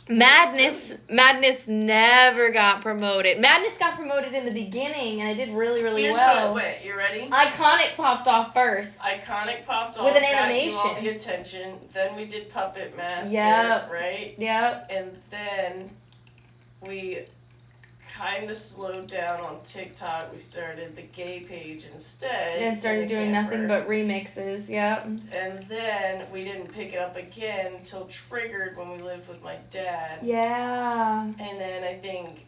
S1: Madness never got promoted. Madness got promoted in the beginning, and I did really, really well.
S4: Wait, you ready?
S1: Iconic popped off first.
S4: Iconic popped off
S1: With an
S4: got
S1: animation.
S4: You all the attention. Then we did Puppet Master, right?
S1: Yep.
S4: And then we kind of slowed down on TikTok. We started the gay page instead.
S1: Then started doing nothing but remixes. Yep.
S4: And then we didn't pick it up again until Triggered when we lived with my dad.
S1: Yeah.
S4: And then I think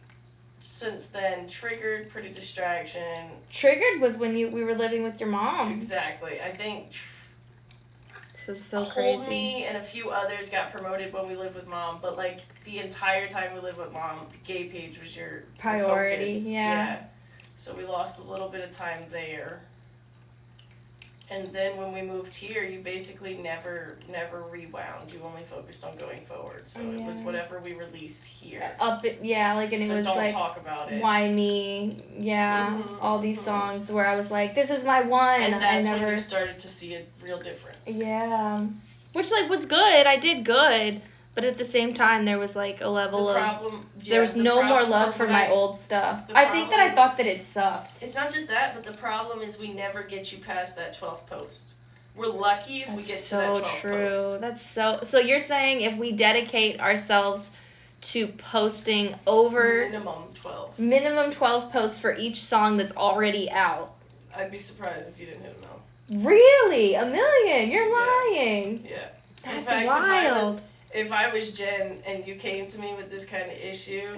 S4: since then, Triggered, Pretty Distraction.
S1: Triggered was when we were living with your mom.
S4: Exactly. I think
S1: This is so
S4: Hold
S1: crazy.
S4: Me and a few others got promoted when we lived with mom, but like the entire time we lived with mom, the gay page was your
S1: priority.
S4: focus.
S1: Yeah.
S4: So we lost a little bit of time there. And then when we moved here, you basically never rewound. You only focused on going forward. So it was whatever we released here.
S1: And it
S4: So
S1: was
S4: don't
S1: like,
S4: talk about it.
S1: Why Me? Yeah, all these songs where I was like, this is my one.
S4: And that's
S1: when
S4: you started to see a real difference.
S1: Yeah. Which, like, was good. I did good. But at the same time, there was, like, a level there was no more love for my old stuff. I think that I thought that it sucked.
S4: It's not just that, but the problem is we never get you past that 12th post. We're lucky if we get to that 12th post.
S1: That's so true. So you're saying if we dedicate ourselves to posting over... Minimum 12 posts for each song that's already out.
S4: I'd be surprised if you didn't hit them out.
S1: Really? 1 million? You're lying.
S4: Yeah.
S1: That's wild.
S4: If I was Jen and you came to me with this kind of issue,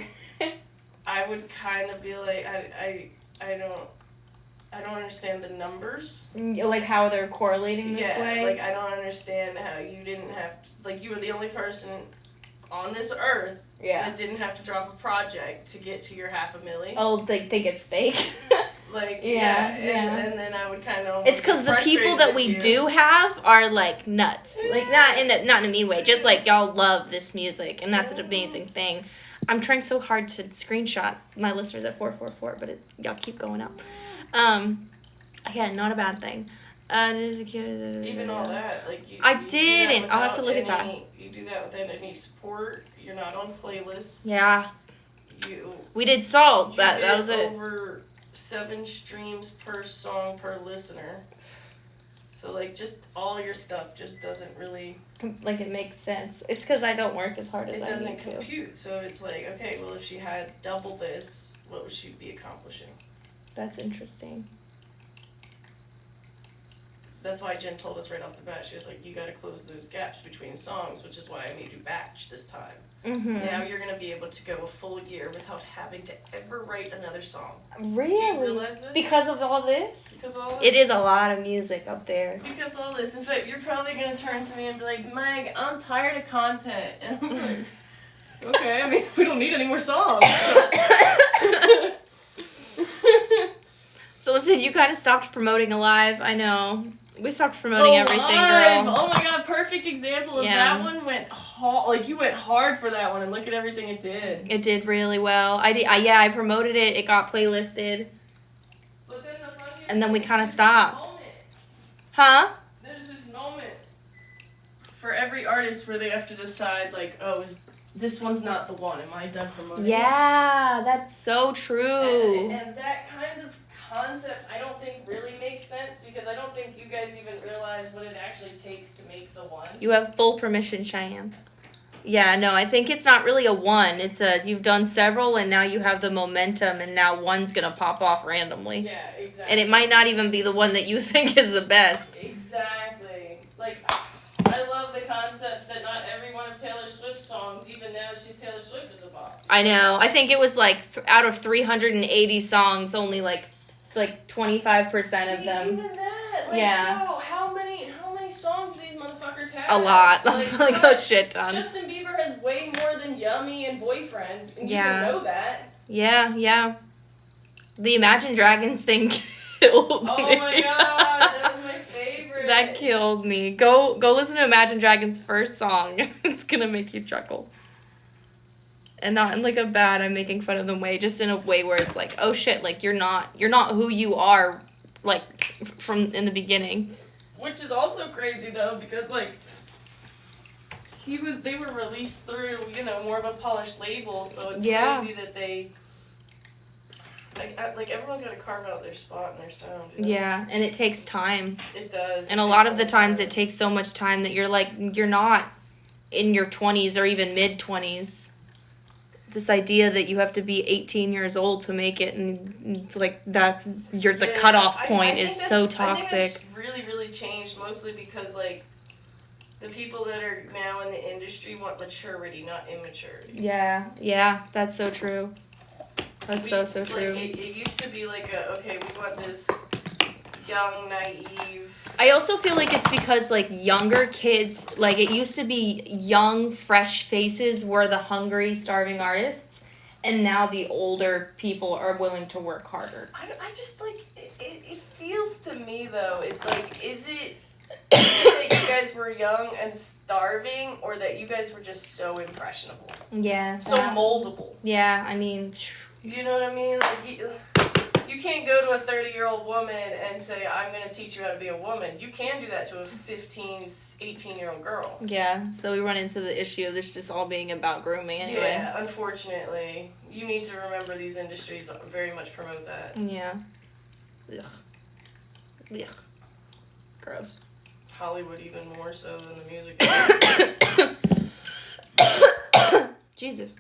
S4: I would kind of be like, I don't understand the numbers.
S1: Like how they're correlating this way?
S4: Yeah, like I don't understand how you didn't have to, like you were the only person on this earth that didn't have to drop a project to get to your 500,000.
S1: Oh, they think it's fake?
S4: Like, and then I would kind of...
S1: It's because the people that we do have are, like, nuts. Like, not in a mean way. Just, like, y'all love this music, and that's an amazing thing. I'm trying so hard to screenshot my listeners at 444, but y'all keep going up. Yeah, not a bad thing.
S4: Even all that, like,
S1: I didn't. I'll have to look at that.
S4: You do that without any support. You're not on playlists.
S1: Yeah. We did Salt. That was it.
S4: Over 7 streams per song per listener. So, like, just all your stuff just doesn't really...
S1: Like, it makes sense. It's because I don't work as hard as I need to.
S4: It doesn't compute. So it's like, okay, well, if she had double this, what would she be accomplishing?
S1: That's interesting.
S4: That's why Jen told us right off the bat, she was like, you gotta close those gaps between songs, which is why I made you batch this time.
S1: Mm-hmm.
S4: Now you're gonna be able to go a full year without having to ever write another song.
S1: Really?
S4: Do you realize this?
S1: Because of all this?
S4: Because of all this?
S1: It is a lot of music up there.
S4: Because of all this. In fact, you're probably gonna turn to me and be like, Meg, I'm tired of content. And I'm like, okay, I mean, we don't need any more songs.
S1: So listen, you kind of stopped promoting Alive. I know. We stopped promoting everything, girl.
S4: Oh my god, perfect example of that one went hard. Like, you went hard for that one, and look at everything it did.
S1: It did really well. I promoted it. It got playlisted.
S4: But then
S1: and then we kind of stopped. Huh?
S4: There's this moment for every artist where they have to decide, like, oh, this one's not the one. Am I done promoting it?
S1: Yeah, that's so true.
S4: And that kind of concept I don't think really makes sense because I don't think you guys even realize what it actually takes to make the one.
S1: You have full permission, Cheyenne. Yeah, no, I think it's not really a one. It's you've done several and now you have the momentum and now one's gonna pop off randomly.
S4: Yeah, exactly.
S1: And it might not even be the one that you think is the best.
S4: Exactly. Like, I love the concept that not every one of Taylor Swift's songs, even now that she's Taylor Swift, is a bop.
S1: I know. I think it was like out of 380 songs, only like 25% of them.
S4: Even that. Like,
S1: yeah.
S4: Wow, how many songs do these motherfuckers have?
S1: A lot. Like a shit ton.
S4: Justin Bieber has way more than Yummy and Boyfriend. And you know that.
S1: Yeah. The Imagine Dragons thing killed me.
S4: Oh my god, that was my favorite.
S1: That killed me. Go listen to Imagine Dragons' first song. It's gonna make you chuckle. And not in like a bad I'm making fun of them way, just in a way where it's like, oh shit, like you're not who you are, like from in the beginning.
S4: Which is also crazy though, because like they were released through, more of a polished label, so it's crazy that they like everyone's got to carve out their spot and their sound.
S1: Yeah, and it takes time.
S4: It does.
S1: And a lot of the times it takes so much time that you're not in your 20s or even mid 20s. This idea that you have to be 18 years old to make it, and like the cutoff point is so toxic.
S4: I think that's really, really changed, mostly because like the people that are now in the industry want maturity, not immaturity.
S1: Yeah, that's so true. That's so true.
S4: Like, it used to be like we want this young, naive.
S1: I also feel like it's because, like, younger kids, like, it used to be young, fresh faces were the hungry, starving artists. And now the older people are willing to work harder.
S4: I just, like, it feels to me, though, it's like, is it that you guys were young and starving, or that you guys were just so impressionable?
S1: Yeah.
S4: So moldable.
S1: Yeah, I mean...
S4: You know what I mean? Like, you can't go to a 30-year-old woman and say, I'm going to teach you how to be a woman. You can do that to a 15, 18-year-old girl.
S1: Yeah, so we run into the issue of this just all being about grooming anyway.
S4: Yeah, unfortunately. You need to remember these industries very much promote that.
S1: Yeah. Ugh. Ugh. Gross.
S4: Hollywood even more so than the music industry.
S1: Jesus.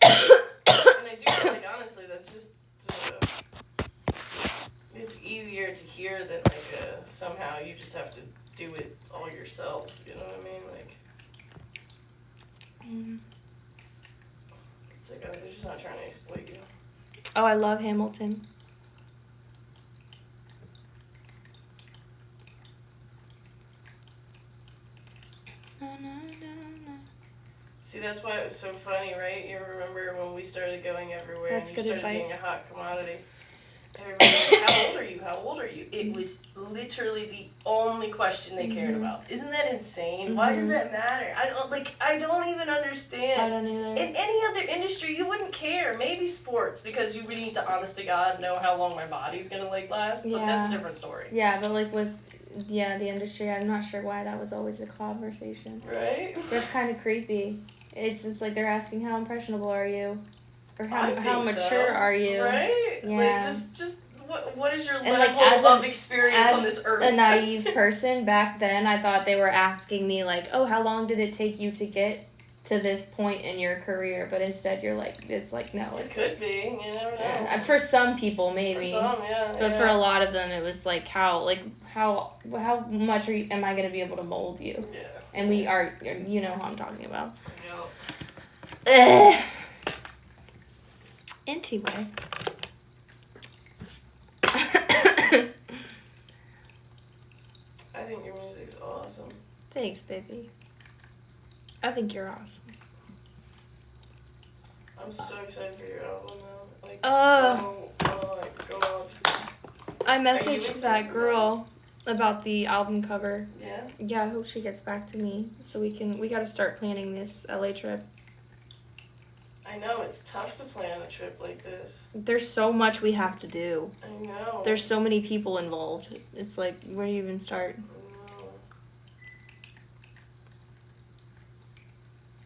S4: And I do feel like, honestly, that's just... it's easier to hear than, like, somehow you just have to do it all yourself. You know what I mean? Like... It's like, they're just not trying to exploit you.
S1: Oh, I love Hamilton.
S4: See, that's why it was so funny, right? You remember when we started going everywhere
S1: That's
S4: and you
S1: good
S4: started
S1: advice.
S4: being a hot commodity? Everybody was like, how old are you? How old are you? It was literally the only question they cared about. Isn't that insane? Why does that matter? I don't even understand.
S1: I don't either.
S4: In any other industry, you wouldn't care. Maybe sports, because you would need to, honest to God, know how long my body's gonna, like, last. But that's a different story.
S1: Yeah, but, like, with, the industry, I'm not sure why that was always a conversation.
S4: Right?
S1: That's kind of creepy. It's like they're asking how impressionable are you? Or how mature
S4: so.
S1: are you?
S4: Right?
S1: Yeah.
S4: Like, just what is your
S1: And,
S4: level
S1: like,
S4: of experience on this
S1: As
S4: earth?
S1: a naive person back then, I thought they were asking me, like, oh, how long did it take you to get to this point in your career? But instead you're like, it's like, no.
S4: It could be. You never know.
S1: For some people, maybe.
S4: For some, yeah.
S1: But for a lot of them, it was like, how much am I going to be able to mold you?
S4: Yeah.
S1: And we are, you know who I'm talking about.
S4: Yeah.
S1: Ugh. Anyway.
S4: I think your music's awesome.
S1: Thanks, baby. I think you're awesome.
S4: I'm so excited for your album now. Like,
S1: Oh
S4: my god.
S1: I
S4: Are you
S1: messaged
S4: excited
S1: that
S4: for
S1: girl about the album cover.
S4: Yeah?
S1: Yeah, I hope she gets back to me so we gotta start planning this LA trip.
S4: I know, it's tough to plan a trip like this.
S1: There's so much we have to do.
S4: I know.
S1: There's so many people involved. It's like, where do you even start?
S4: I know.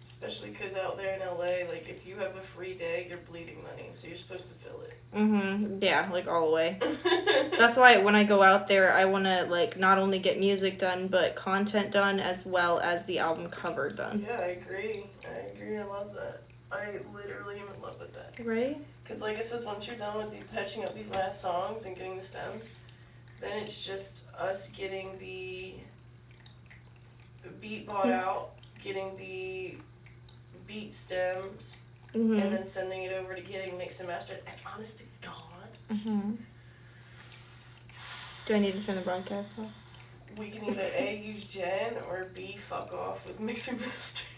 S4: Especially because out there in LA, like, if you have a free day, you're bleeding money, so you're supposed to fill it.
S1: Yeah, like all the way. That's why when I go out there, I want to, like, not only get music done, but content done as well as the album cover done.
S4: Yeah, I agree. I love that. I literally am in love with that.
S1: Right?
S4: Because, like I said, once you're done with touching up these last songs and getting the stems, then it's just us getting the beat bought out, getting the beat stems, and then sending it over to getting mixed and mastered. And honest to God,
S1: Do I need to turn the broadcast off?
S4: we can either A, use Jen, or B, fuck off with mixing and mastering.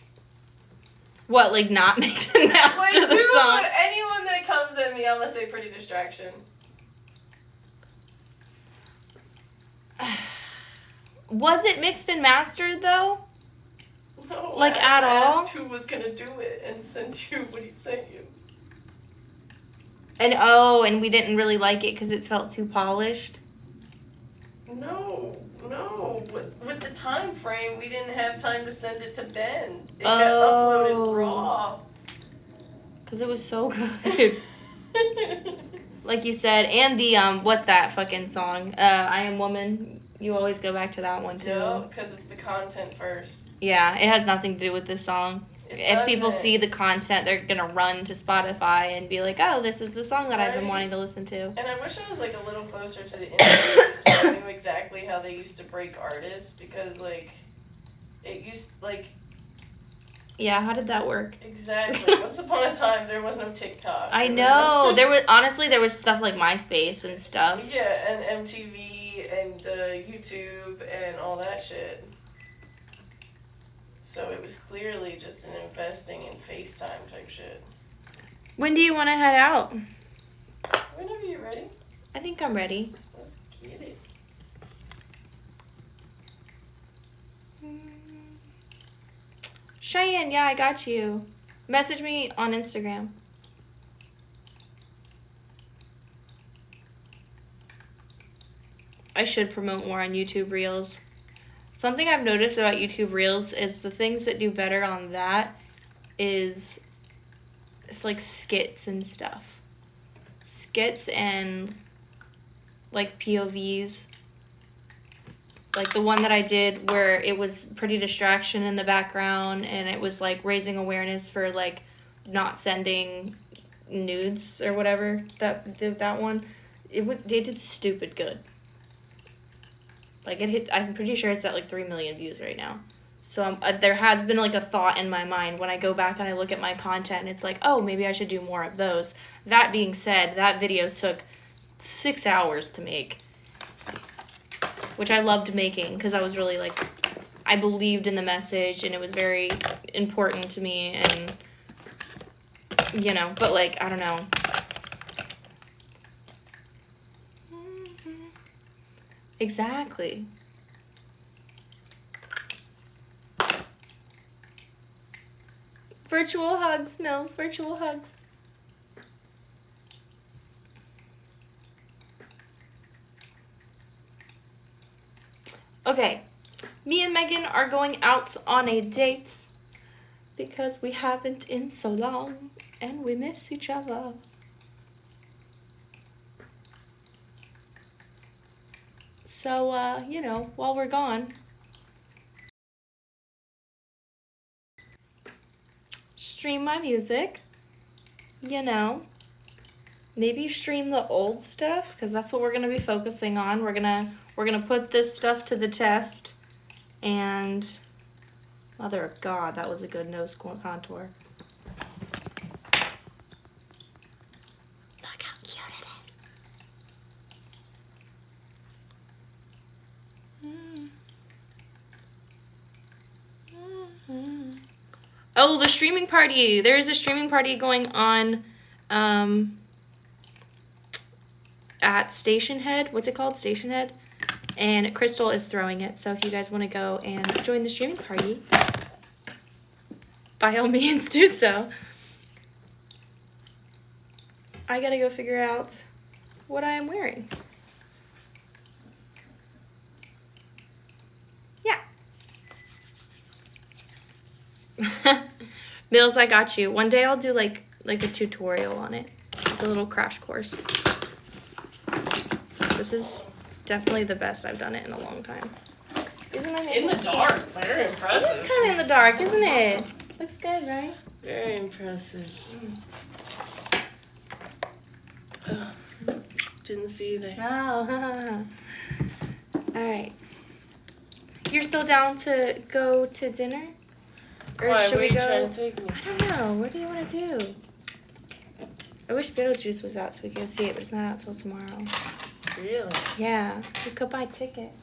S1: What, like not mix and master
S4: Like,
S1: the
S4: dude,
S1: song?
S4: anyone that comes at me, I'm gonna say pretty distraction.
S1: Was it mixed and mastered though?
S4: No,
S1: Like,
S4: I
S1: at all?
S4: asked who was gonna do it and sent you what he sent you.
S1: And we didn't really like it because it felt too polished.
S4: No. With the time frame, we didn't have time to send it to Ben. It got uploaded raw.
S1: Because it was so good. Like you said, and the, what's that fucking song? I Am Woman. You always go back to that one, too.
S4: Yeah, because it's the content first.
S1: Yeah, it has nothing to do with this song. If people see the content, they're gonna run to Spotify and be like, oh, this is the song that I've been wanting to listen to.
S4: And I wish I was, like, a little closer to the industry so I knew exactly how they used to break artists, because, like, it used, like...
S1: Yeah, how did that work?
S4: Exactly. Once upon a time, there was no TikTok.
S1: I know. There was stuff like MySpace and stuff.
S4: Yeah, and MTV and YouTube and all that shit. So it was clearly just an investing in FaceTime type shit.
S1: When do you want to head out?
S4: Whenever you're ready.
S1: I think I'm ready.
S4: Let's get it.
S1: Cheyenne, yeah, I got you. Message me on Instagram. I should promote more on YouTube Reels. Something I've noticed about YouTube Reels is the things that do better on that is it's like skits and stuff. Skits and like POVs. Like the one that I did where it was pretty distraction in the background and it was like raising awareness for like not sending nudes or whatever. That one, they did stupid good. Like it hit, I'm pretty sure it's at like 3 million views right now. So there has been like a thought in my mind when I go back and I look at my content. It's like, oh, maybe I should do more of those. That being said, that video took 6 hours to make, which I loved making because I was really like, I believed in the message and it was very important to me and, you know, but like, I don't know. Exactly. Virtual hugs, Mills, virtual hugs. Okay, me and Megan are going out on a date because we haven't in so long and we miss each other. So, you know, while we're gone, stream my music, you know, maybe stream the old stuff because that's what we're going to be focusing on. We're going to put this stuff to the test and mother of God, that was a good nose contour. Look how cute it is. Oh, the streaming party. There is a streaming party going on at Station Head. What's it called? Station Head. And Crystal is throwing it. So if you guys want to go and join the streaming party, by all means do so. I gotta go figure out what I am wearing. Yeah. Mills, I got you. One day I'll do like a tutorial on it. Like a little crash course. This is definitely the best I've done it in a long time. Isn't it?
S4: In the dark. Very
S1: It's
S4: impressive.
S1: kind of in the dark, isn't it? Looks good, right?
S4: Very impressive. Didn't see that.
S1: Oh. Alright. You're still down to go to dinner? Or
S4: Why,
S1: should
S4: where
S1: we
S4: are you
S1: go?
S4: trying to take me?
S1: I don't know. What do you want to do? I wish Beetlejuice was out so we could go see it, but it's not out till tomorrow.
S4: Really?
S1: Yeah. We could buy tickets.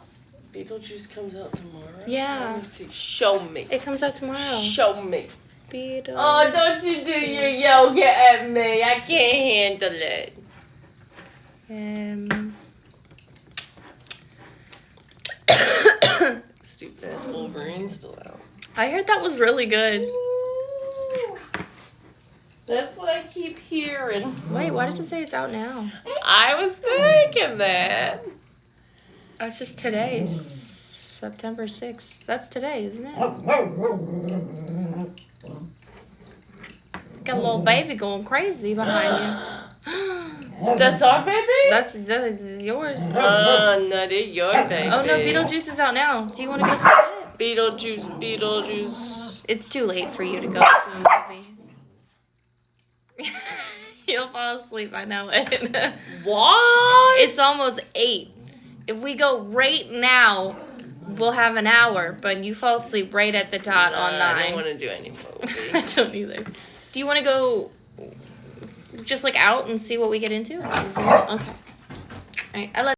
S4: Beetlejuice comes out tomorrow?
S1: Yeah.
S4: Let me see. Show me.
S1: It comes out tomorrow.
S4: Show me.
S1: Beetle.
S4: Oh, don't you do your yoga at me. I can't handle it. Stupid ass Wolverine's still out.
S1: I heard that was really good.
S4: That's what I keep hearing.
S1: Wait, why does it say it's out now?
S4: I was thinking that.
S1: That's just today, September 6th. That's today, isn't it? Got a little baby going crazy behind you.
S4: That's our baby?
S1: That is yours.
S4: Oh, no, they're your baby.
S1: Oh no, Beetlejuice is out now. Do you want to go see it?
S4: Beetlejuice.
S1: It's too late for you to go to a movie. You'll fall asleep, I know it.
S4: What?
S1: It's almost 8. If we go right now, we'll have an hour, but you fall asleep right at the dot on 9.
S4: I don't want to do any movie.
S1: I don't either. Do you want to go just like out and see what we get into? Okay. All right. I love